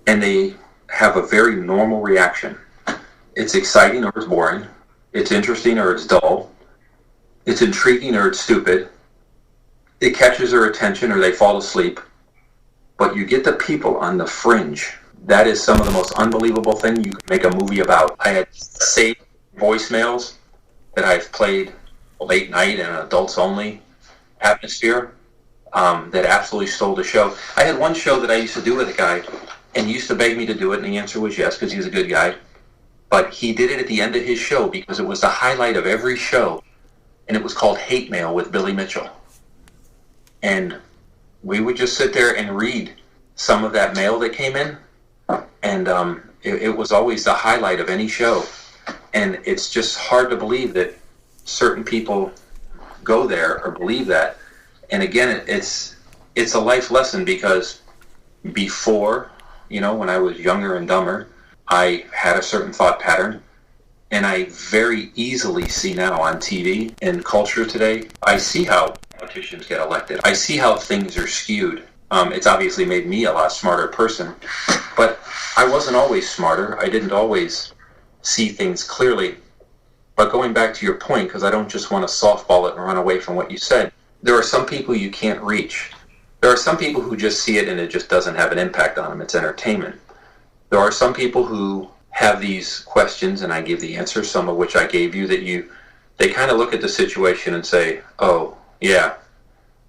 and they have a very normal reaction. It's exciting or it's boring. It's interesting or it's dull. It's intriguing or it's stupid. It catches their attention or they fall asleep. But you get the people on the fringe. That is some of the most unbelievable thing you can make a movie about. I had saved voicemails that I've played late night in an adults only atmosphere that absolutely stole the show. I had one show that I used to do with a guy, and he used to beg me to do it, and the answer was yes, because he was a good guy. But he did it at the end of his show because it was the highlight of every show, and it was called Hate Mail with Billy Mitchell. And we would just sit there and read some of that mail that came in, and it was always the highlight of any show. And it's just hard to believe that certain people go there or believe that. And again, it's a life lesson, because before, when I was younger and dumber, I had a certain thought pattern, and I very easily see now on TV and culture today, I see how politicians get elected. I see how things are skewed. It's obviously made me a lot smarter person, but I wasn't always smarter. I didn't always see things clearly. But going back to your point, because I don't just want to softball it and run away from what you said, there are some people you can't reach. There are some people who just see it and it just doesn't have an impact on them. It's entertainment. There are some people who have these questions, and I give the answers, some of which I gave you, that they kind of look at the situation and say, oh, yeah,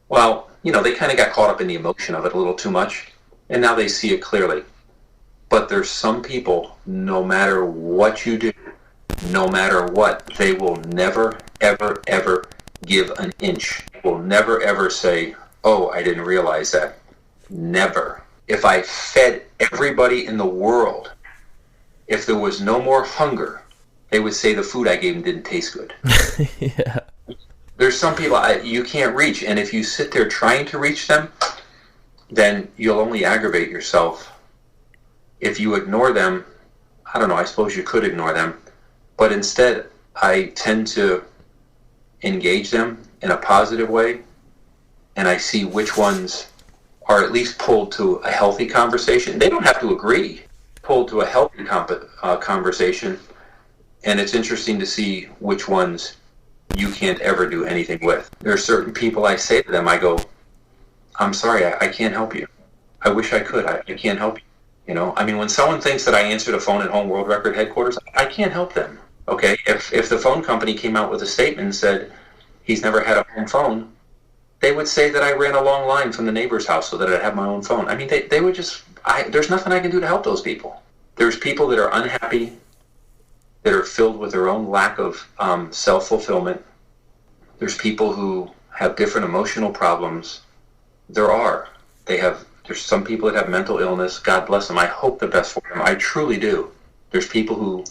well, they kind of got caught up in the emotion of it a little too much, and now they see it clearly. But there's some people, no matter what you do, no matter what, they will never, ever, ever give an inch. Will never, ever say, oh, I didn't realize that. Never. If I fed everybody in the world, if there was no more hunger, they would say the food I gave them didn't taste good. Yeah. There's some people you can't reach, and if you sit there trying to reach them, then you'll only aggravate yourself. If you ignore them, I don't know, I suppose you could ignore them, but instead I tend to engage them in a positive way, and I see which ones are at least pulled to a healthy conversation. They don't have to agree. Pulled to a healthy conversation, and it's interesting to see which ones you can't ever do anything with. There are certain people I say to them, I go, I'm sorry, I can't help you. I wish I could. I can't help you. When someone thinks that I answered a phone at home World Record Headquarters, I can't help them. Okay? If the phone company came out with a statement and said he's never had a home phone, they would say that I ran a long line from the neighbor's house so that I'd have my own phone. They would just... there's nothing I can do to help those people. There's people that are unhappy, that are filled with their own lack of self-fulfillment. There's people who have different emotional problems. There's some people that have mental illness. God bless them. I hope the best for them. I truly do. There's people who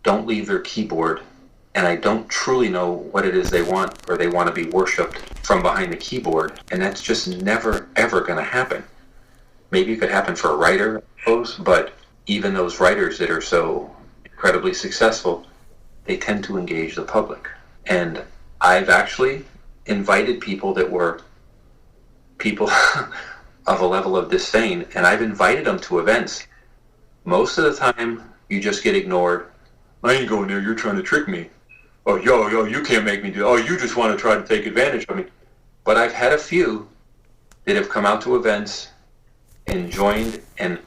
don't leave their keyboard, and I don't truly know what it is they want, or they want to be worshipped from behind the keyboard, and that's just never, ever going to happen. Maybe it could happen for a writer, I suppose, but even those writers that are so incredibly successful, they tend to engage the public. And I've actually invited people that were people of a level of disdain, and I've invited them to events. Most of the time, you just get ignored. I ain't going there, you're trying to trick me. Oh, yo, you can't make me do it. Oh, you just want to try to take advantage of me. But I've had a few that have come out to events and joined, and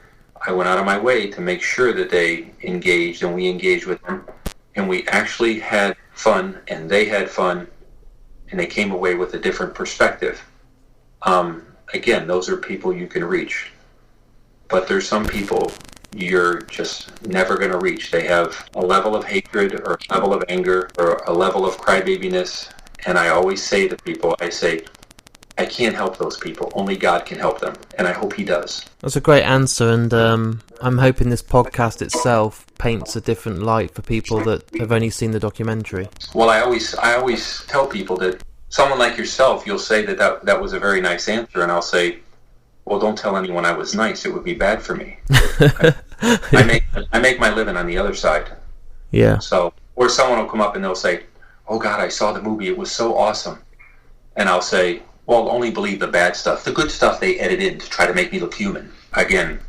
I went out of my way to make sure that they engaged, and we engaged with them, and we actually had fun, and they had fun, and they came away with a different perspective. Again, those are people you can reach. But there's some people you're just never going to reach. They have a level of hatred or a level of anger or a level of crybabiness. And I always say to people, I say, I can't help those people. Only God can help them. And I hope he does. That's a great answer, and I'm hoping this podcast itself paints a different light for people that have only seen the documentary. Well, I always tell people that someone like yourself, you'll say that was a very nice answer, and I'll say, well, don't tell anyone I was nice. It would be bad for me. I make my living on the other side. Yeah. So, or someone will come up and they'll say, oh God, I saw the movie. It was so awesome. And I'll say, well, only believe the bad stuff. The good stuff they edit in to try to make me look human. Again,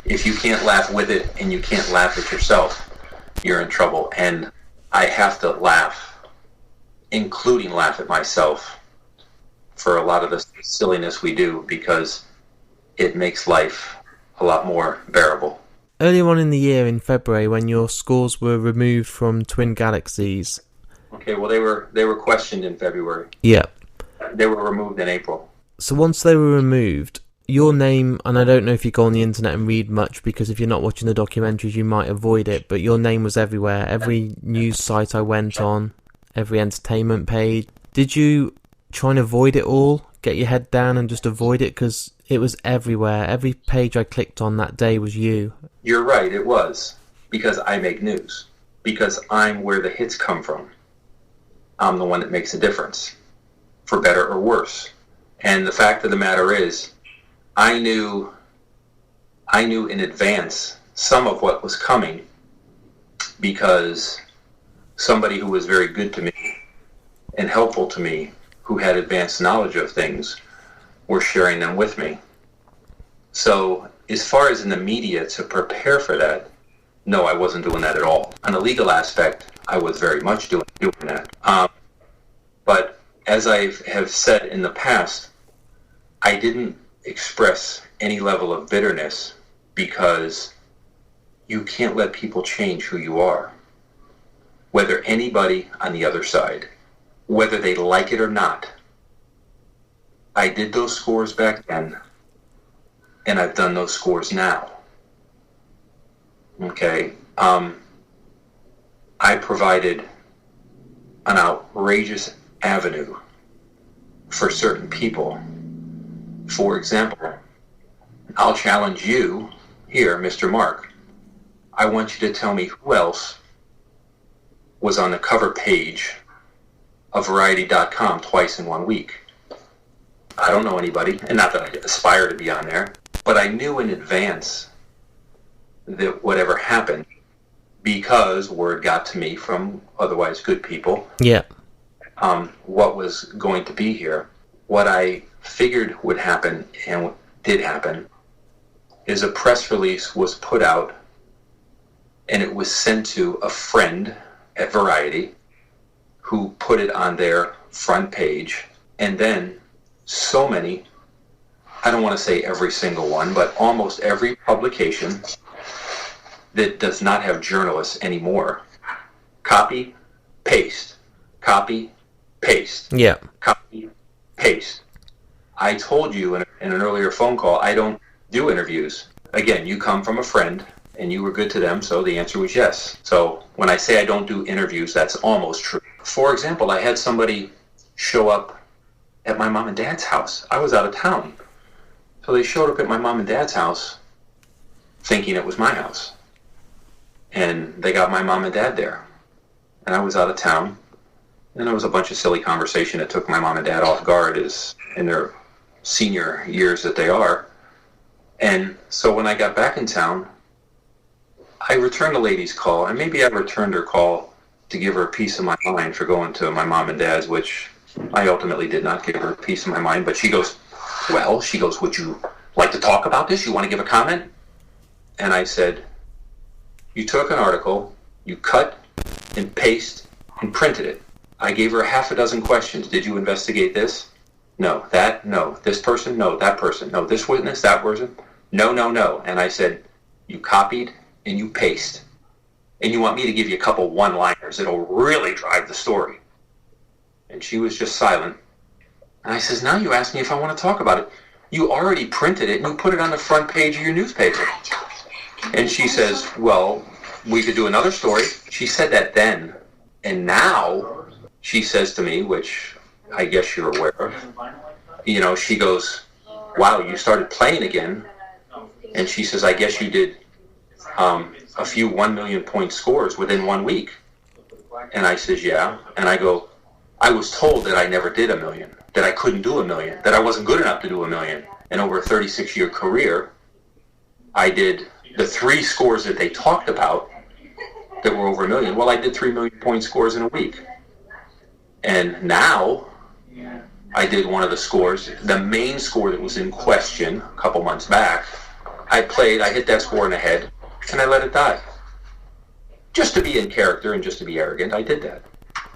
if you can't laugh with it and you can't laugh at yourself, you're in trouble. And I have to laugh, including laugh at myself, for a lot of the silliness we do, because it makes life a lot more bearable. Earlier on in the year, in February, when your scores were removed from Twin Galaxies... Okay, well, they were questioned in February. Yeah. They were removed in April. So once they were removed, your name, and I don't know if you go on the internet and read much, because if you're not watching the documentaries you might avoid it, but your name was everywhere. Every news site I went on, every entertainment page. Did you try and avoid it all? Get your head down and just avoid it? Because it was everywhere. Every page I clicked on that day was you. You're right, it was. Because I make news. Because I'm where the hits come from. I'm the one that makes a difference, for better or worse. And the fact of the matter is, I knew in advance some of what was coming, because somebody who was very good to me and helpful to me, who had advanced knowledge of things, were sharing them with me. So as far as in the media to prepare for that, no, I wasn't doing that at all. On the legal aspect, I was very much doing that. But as I have said in the past, I didn't express any level of bitterness, because you can't let people change who you are. Whether anybody on the other side, whether they like it or not. I did those scores back then, and I've done those scores now. Okay, I provided an outrageous avenue for certain people. For example, I'll challenge you here, Mr. Mark. I want you to tell me who else was on the cover page of Variety.com twice in 1 week. I don't know anybody, and not that I aspire to be on there, but I knew in advance that whatever happened, because word got to me from otherwise good people, what was going to be here. What I figured would happen, and did happen, is a press release was put out, and it was sent to a friend at Variety, who put it on their front page, and then so many, I don't want to say every single one, but almost every publication that does not have journalists anymore, copy, paste, copy, paste, copy, paste. I told you in an earlier phone call, I don't do interviews. Again, you come from a friend, and you were good to them, so the answer was yes. So when I say I don't do interviews, that's almost true. For example, I had somebody show up at my mom and dad's house. I was out of town. So they showed up at my mom and dad's house thinking it was my house. And they got my mom and dad there. And I was out of town. And there was a bunch of silly conversation that took my mom and dad off guard, as in their senior years that they are. And so when I got back in town, I returned the lady's call, and maybe I returned her call to give her a piece of my mind for going to my mom and dad's, which I ultimately did not give her a piece of my mind. But she goes, would you like to talk about this? You want to give a comment? And I said, you took an article, you cut and pasted and printed it. I gave her half a dozen questions. Did you investigate this? No. That? No. This person? No. That person? No. This witness? That person? No. And I said, you copied, and you paste. And you want me to give you a couple one-liners that'll really drive the story. And she was just silent. And I says, now you ask me if I want to talk about it. You already printed it and you put it on the front page of your newspaper. And she says, well, we could do another story. She said that then. And now she says to me, which I guess you're aware of, you know, she goes, wow, you started playing again. And she says, I guess you did a few 1 million point scores within 1 week. And I says, yeah. And I go, I was told that I never did 1 million, that I couldn't do 1 million, that I wasn't good enough to do 1 million. And over a 36-year career, I did the 3 scores that they talked about that were over 1 million. Well, I did 3 million point scores in a week. And now I did one of the scores, the main score that was in question a couple months back. I hit that score in the head, and I let it die. Just to be in character and just to be arrogant, I did that.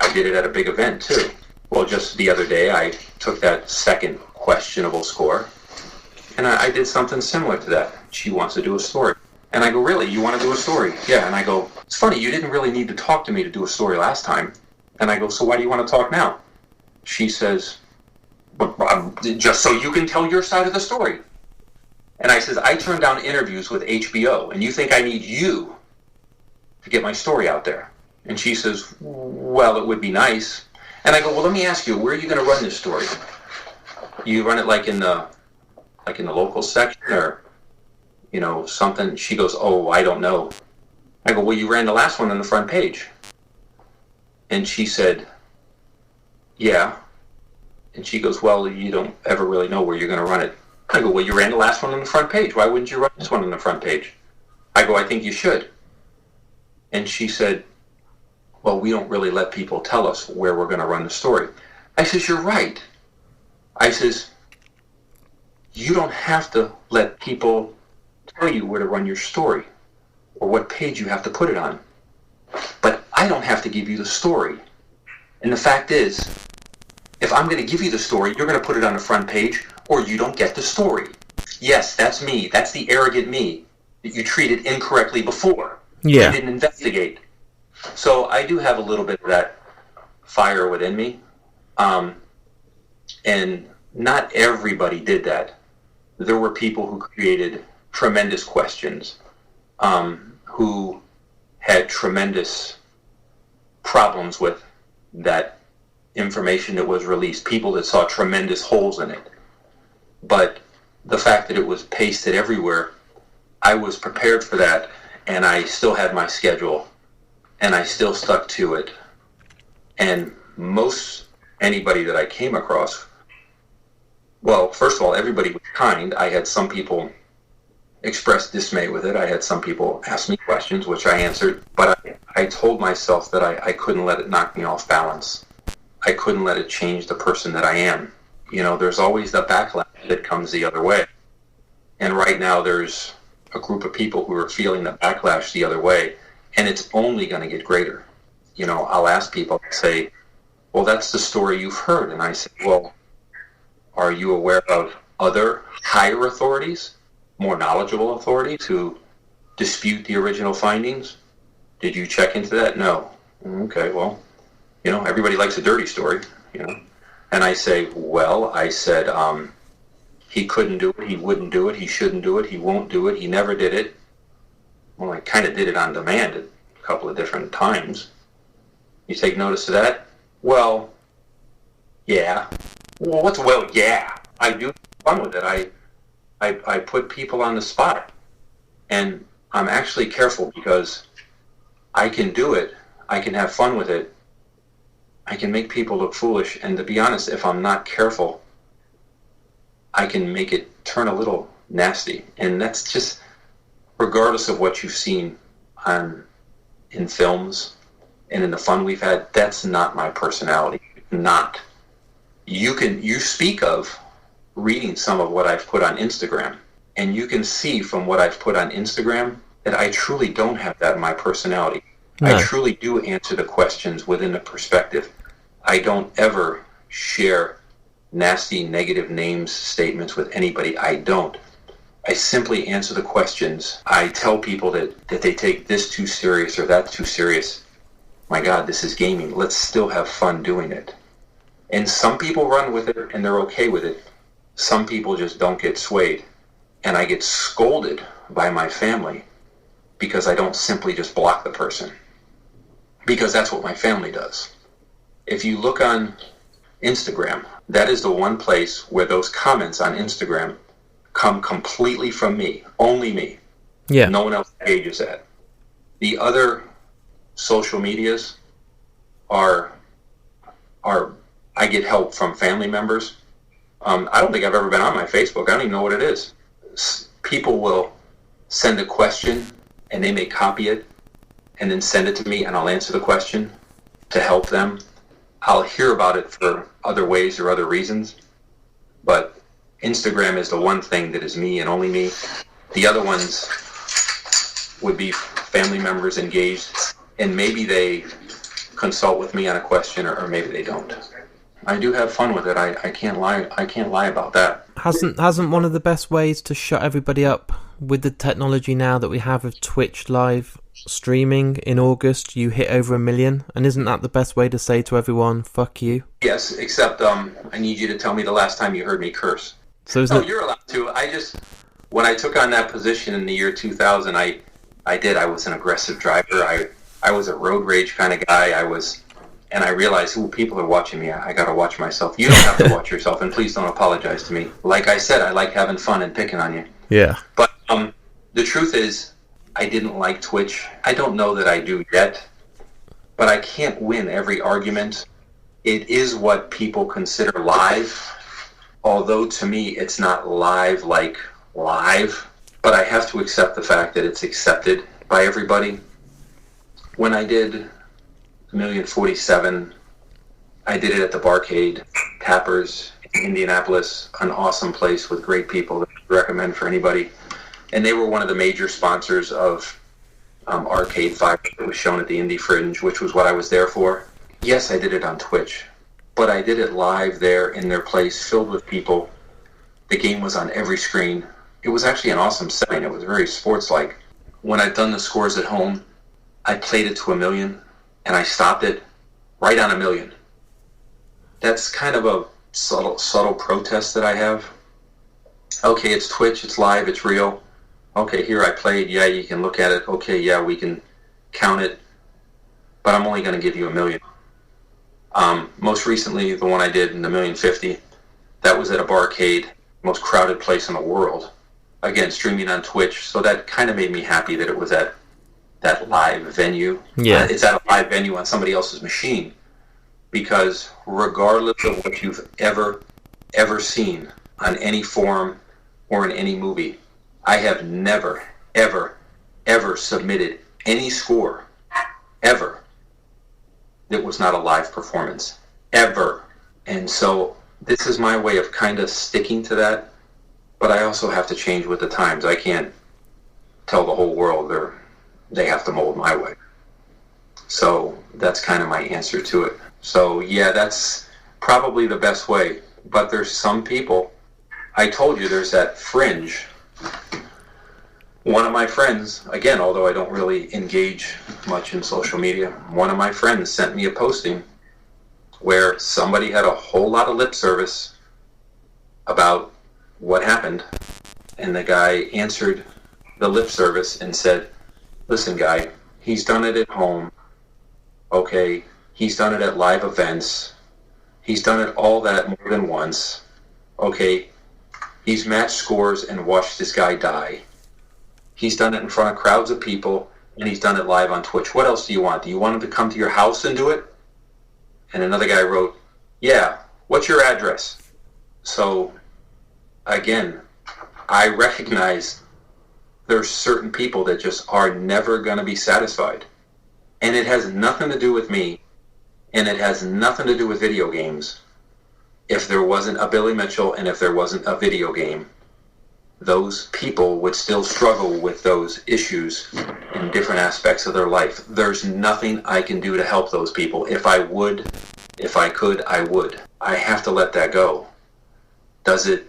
I did it at a big event, too. Well, just the other day, I took that second questionable score, and I did something similar to that. She wants to do a story. And I go, really? You want to do a story? Yeah. And I go, it's funny, you didn't really need to talk to me to do a story last time. And I go, so why do you want to talk now? She says, just so you can tell your side of the story. And I says, I turned down interviews with HBO, and you think I need you to get my story out there? And she says, well, it would be nice. And I go, well, let me ask you, where are you going to run this story? You run it like in the local section or, you know, something? She goes, oh, I don't know. I go, well, you ran the last one on the front page. And she said, yeah. And she goes, well, you don't ever really know where you're going to run it. I go, well, you ran the last one on the front page. Why wouldn't you run this one on the front page? I go, I think you should. And she said, well, we don't really let people tell us where we're going to run the story. I says, you're right. I says, you don't have to let people tell you where to run your story or what page you have to put it on. But I don't have to give you the story. And the fact is, if I'm going to give you the story, you're going to put it on the front page or you don't get the story. Yes, that's me. That's the arrogant me that you treated incorrectly before. Yeah. You didn't investigate. So I do have a little bit of that fire within me. And not everybody did that. There were people who created tremendous questions, who had tremendous problems with that information that was released, people that saw tremendous holes in it. But the fact that it was pasted everywhere, I was prepared for that, and I still had my schedule, and I still stuck to it. And anybody that I came across, well, first of all, everybody was kind. I had some people express dismay with it. I had some people ask me questions, which I answered, but I told myself that I couldn't let it knock me off balance. I couldn't let it change the person that I am. You know, there's always the backlash that comes the other way. And right now there's a group of people who are feeling the backlash the other way, and it's only going to get greater. You know, I'll ask people, say, well, that's the story you've heard. And I say, well, are you aware of other higher authorities, more knowledgeable authorities who dispute the original findings? Did you check into that? No. Okay, well, you know, everybody likes a dirty story, you know. And I say, well, I said, he couldn't do it, he wouldn't do it, he shouldn't do it, he won't do it, he never did it. Well, I kind of did it on demand at a couple of different times. You take notice of that? Well, yeah. Well, what's well, yeah? I do have fun with it. I put people on the spot. And I'm actually careful because I can do it. I can have fun with it. I can make people look foolish. And to be honest, if I'm not careful, I can make it turn a little nasty. And that's just, regardless of what you've seen in films and in the fun we've had, that's not my personality. Not. You speak of reading some of what I've put on Instagram, and you can see from what I've put on Instagram that I truly don't have that in my personality. No. I truly do answer the questions within the perspective. I don't ever share nasty, negative names, statements with anybody. I don't. I simply answer the questions. I tell people that they take this too serious or that too serious. My God, this is gaming. Let's still have fun doing it. And some people run with it and they're okay with it. Some people just don't get swayed. And I get scolded by my family because I don't simply just block the person. Because that's what my family does. If you look on Instagram, that is the one place where those comments on Instagram come completely from me, only me. Yeah. No one else engages that. The other social medias are I get help from family members. I don't think I've ever been on my Facebook. I don't even know what it is. People will send a question and they may copy it and then send it to me and I'll answer the question to help them. I'll hear about it for other ways or other reasons, but Instagram is the one thing that is me and only me. The other ones would be family members engaged, and maybe they consult with me on a question, or maybe they don't. I do have fun with it. I can't lie. I can't lie about that. Hasn't one of the best ways to shut everybody up with the technology now that we have of Twitch live streaming in August, you hit over 1 million, and isn't that the best way to say to everyone, fuck you? Yes, except I need you to tell me the last time you heard me curse. So you're allowed to. When I took on that position in the year 2000, I was an aggressive driver. I was a road rage kind of guy. And I realized, people are watching me. I got to watch myself. You don't have to watch yourself, and please don't apologize to me. Like I said, I like having fun and picking on you. Yeah. But the truth is, I didn't like Twitch. I don't know that I do yet, but I can't win every argument. It is what people consider live, although to me it's not live like live, but I have to accept the fact that it's accepted by everybody. When I did $1,047,000, I did it at the Barcade Tappers in Indianapolis, an awesome place with great people that I recommend for anybody. And they were one of the major sponsors of Arcade 5 that was shown at the Indie Fringe, which was what I was there for. Yes, I did it on Twitch, but I did it live there in their place, filled with people. The game was on every screen. It was actually an awesome setting. It was very sports-like. When I've done the scores at home, I played it to 1 million, and I stopped it right on 1 million. That's kind of a subtle protest that I have. Okay, it's Twitch, it's live, it's real. Okay, here I played, yeah, you can look at it. Okay, yeah, we can count it. But I'm only going to give you 1 million. Most recently, the one I did in the $1,050,000, that was at a barcade, most crowded place in the world. Again, streaming on Twitch, so that kind of made me happy that it was at that live venue. Yeah. It's at a live venue on somebody else's machine. Because regardless of what you've ever seen on any forum or in any movie, I have never, ever submitted any score, ever, that was not a live performance. Ever. And so this is my way of kind of sticking to that, but I also have to change with the times. I can't tell the whole world they have to mold my way. So that's kind of my answer to it. So yeah, that's probably the best way. But there's some people, I told you there's that fringe. One of my friends, again, although I don't really engage much in social media, one of my friends sent me a posting where somebody had a whole lot of lip service about what happened. And the guy answered the lip service and said, listen, guy, he's done it at home. Okay, he's done it at live events. He's done it all that more than once. Okay, he's matched scores and watched this guy die. He's done it in front of crowds of people, and he's done it live on Twitch. What else do you want? Do you want him to come to your house and do it? And another guy wrote, yeah, what's your address? So, again, I recognize there's certain people that just are never going to be satisfied. And it has nothing to do with me, and it has nothing to do with video games. If there wasn't a Billy Mitchell and if there wasn't a video game, those people would still struggle with those issues in different aspects of their life. There's nothing I can do to help those people. If I could, I would. I have to let that go. Does it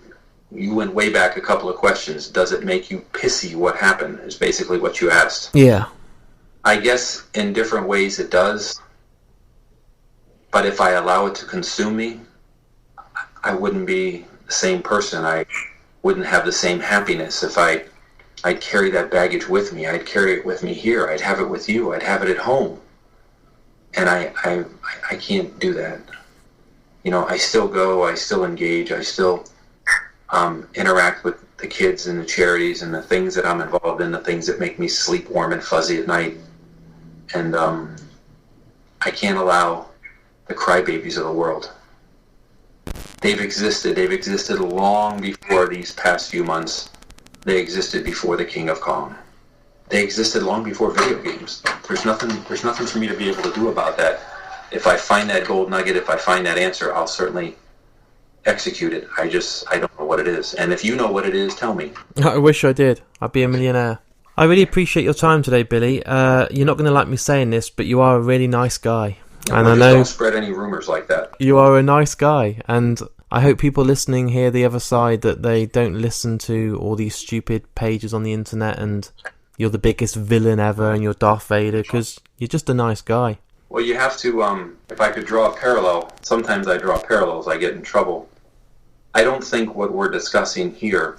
You went way back a couple of questions. Does it make you pissy what happened, is basically what you asked. Yeah. I guess in different ways it does. But if I allow it to consume me, I wouldn't be the same person. I wouldn't have the same happiness if I'd carry that baggage with me. I'd carry it with me here. I'd have it with you. I'd have it at home. And I can't do that. You know, I still go, I still engage, I still interact with the kids and the charities and the things that I'm involved in, the things that make me sleep warm and fuzzy at night. And I can't allow the crybabies of the world. They've existed long before these past few months. They existed before the King of Kong. They existed long before video games. There's nothing for me to be able to do about that. If I find that gold nugget, if I find that answer, I'll certainly execute it. I don't know what it is. And if you know what it is, tell me. I wish I did. I'd be a millionaire. I really appreciate your time today, Billy. You're not going to like me saying this, but you are a really nice guy. And I know, don't spread any rumors like that. You are a nice guy, and I hope people listening hear the other side, that they don't listen to all these stupid pages on the internet and you're the biggest villain ever and you're Darth Vader, because you're just a nice guy. Well, you have to, if I could draw a parallel, sometimes I draw parallels, I get in trouble. I don't think what we're discussing here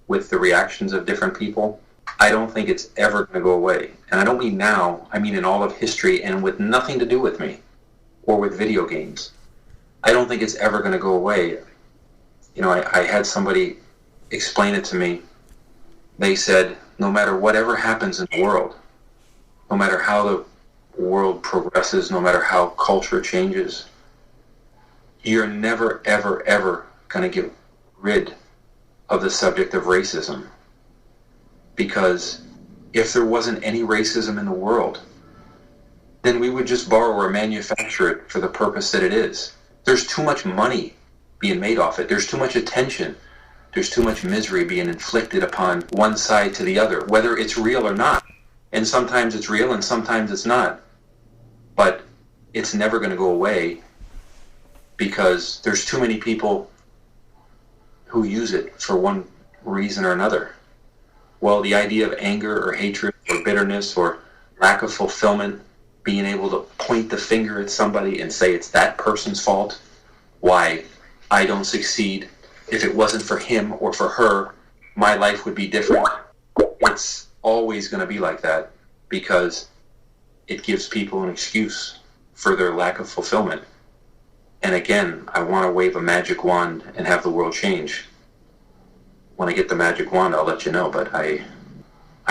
with the reactions of different people, I don't think it's ever going to go away. And I don't mean now, I mean in all of history and with nothing to do with me or with video games. I don't think it's ever going to go away. You know, I had somebody explain it to me. They said, no matter whatever happens in the world, no matter how the world progresses, no matter how culture changes, you're never, ever, ever going to get rid of the subject of racism. Because if there wasn't any racism in the world, then we would just borrow or manufacture it for the purpose that it is. There's too much money being made off it. There's too much attention. There's too much misery being inflicted upon one side to the other, whether it's real or not. And sometimes it's real and sometimes it's not. But it's never going to go away because there's too many people who use it for one reason or another. Well, the idea of anger or hatred or bitterness or lack of fulfillment, being able to point the finger at somebody and say it's that person's fault, why I don't succeed. If it wasn't for him or for her, my life would be different. It's always going to be like that because it gives people an excuse for their lack of fulfillment. And again, I want to wave a magic wand and have the world change. When I get the magic wand, I'll let you know, but I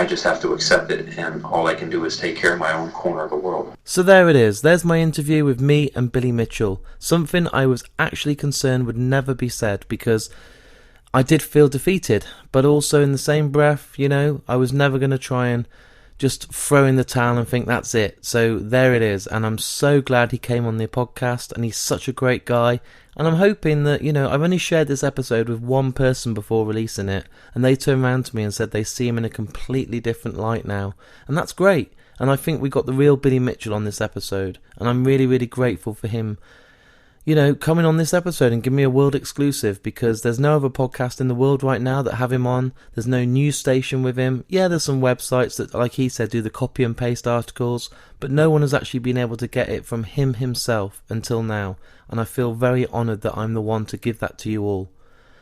just have to accept it, and all I can do is take care of my own corner of the world. So there it is. There's my interview with me and Billy Mitchell. Something I was actually concerned would never be said, because I did feel defeated, but also in the same breath, you know, I was never going to try and just throw in the towel and think that's it. So there it is, and I'm so glad he came on the podcast, and he's such a great guy. And I'm hoping that, you know, I've only shared this episode with one person before releasing it, and they turned around to me and said they see him in a completely different light now. And that's great. And I think we got the real Billy Mitchell on this episode, and I'm really, really grateful for him, you know, coming on this episode and giving me a world exclusive, because there's no other podcast in the world right now that have him on. There's no news station with him. Yeah, there's some websites that, like he said, do the copy and paste articles, but no one has actually been able to get it from him himself until now, and I feel very honoured that I'm the one to give that to you all.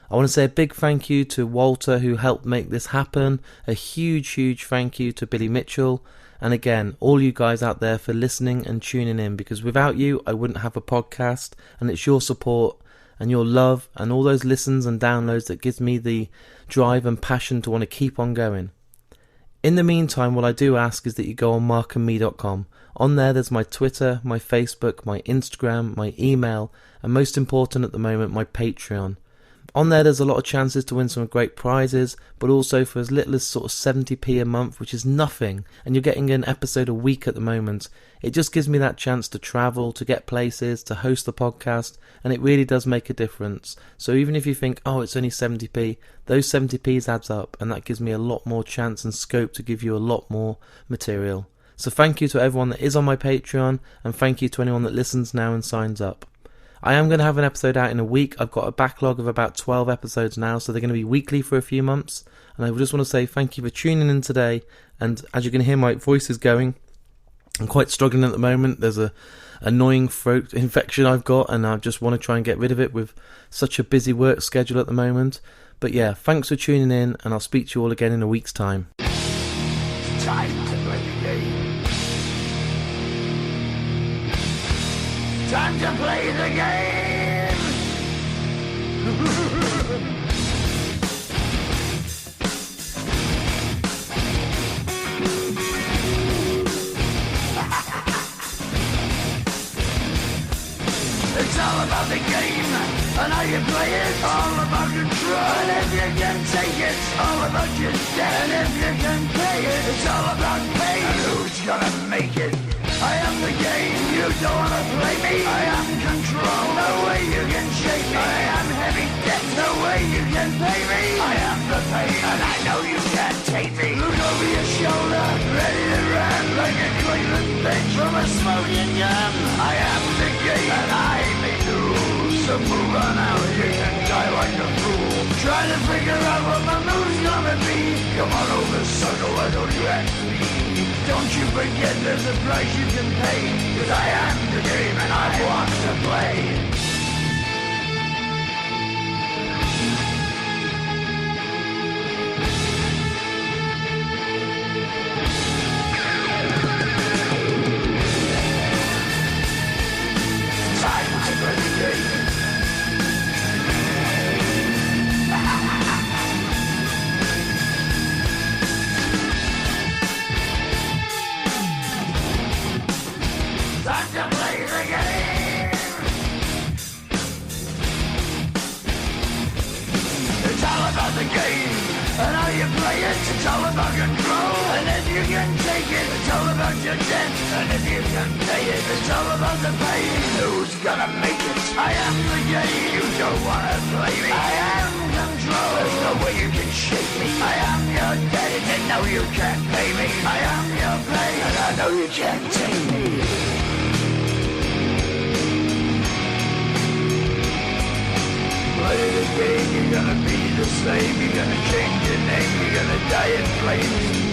I want to say a big thank you to Walter, who helped make this happen. A huge, huge thank you to Billy Mitchell. And again, all you guys out there for listening and tuning in, because without you, I wouldn't have a podcast, and it's your support and your love and all those listens and downloads that gives me the drive and passion to want to keep on going. In the meantime, what I do ask is that you go on markandme.com. On there's my Twitter, my Facebook, my Instagram, my email, and most important at the moment, my Patreon. On there's a lot of chances to win some great prizes, but also for as little as sort of 70p a month, which is nothing, and you're getting an episode a week at the moment. It just gives me that chance to travel, to get places, to host the podcast, and it really does make a difference. So even if you think, oh, it's only 70p, those 70p's adds up, and that gives me a lot more chance and scope to give you a lot more material. So thank you to everyone that is on my Patreon, and thank you to anyone that listens now and signs up. I am going to have an episode out in a week. I've got a backlog of about 12 episodes now, so they're going to be weekly for a few months. And I just want to say thank you for tuning in today. And as you can hear, my voice is going. I'm quite struggling at the moment. There's a annoying throat infection I've got, and I just want to try and get rid of it with such a busy work schedule at the moment. But yeah, thanks for tuning in, and I'll speak to you all again in a week's time. Time to play the game. Time to play the game. It's all about the game and how you play it. All about control, and if you can take it, all about your debt. And if you can pay it, it's all about pain. And who's gonna make it? I am the game, you don't wanna play me. I am control, no way you can shake me. I am heavy debt, no way you can pay me. I am the pain, and I know you can't take me. Look over your shoulder, ready to run like a Cleveland bench from a smoking gun. I am the game, and I may lose. So move on out, you can die like a fool. Try to figure out what my move's gonna be. Come on over, sucker, why don't you ask me? Don't you forget there's a price you can pay. 'Cause I am the game and I want to play. Time to play the game. Time to play the game. It's all about the game and how you play it. It's all about control, and if you can take it, it's all about your debt. And if you can pay it, it's all about the pain. Who's gonna make it? I am the game. You don't wanna play me. I am control. There's no way you can shake me. I am your debt, and no you can't pay me. I am your pain, and I know you can't take me. Play the game, you're gonna be the same. You're gonna change your name, you're gonna die in flames.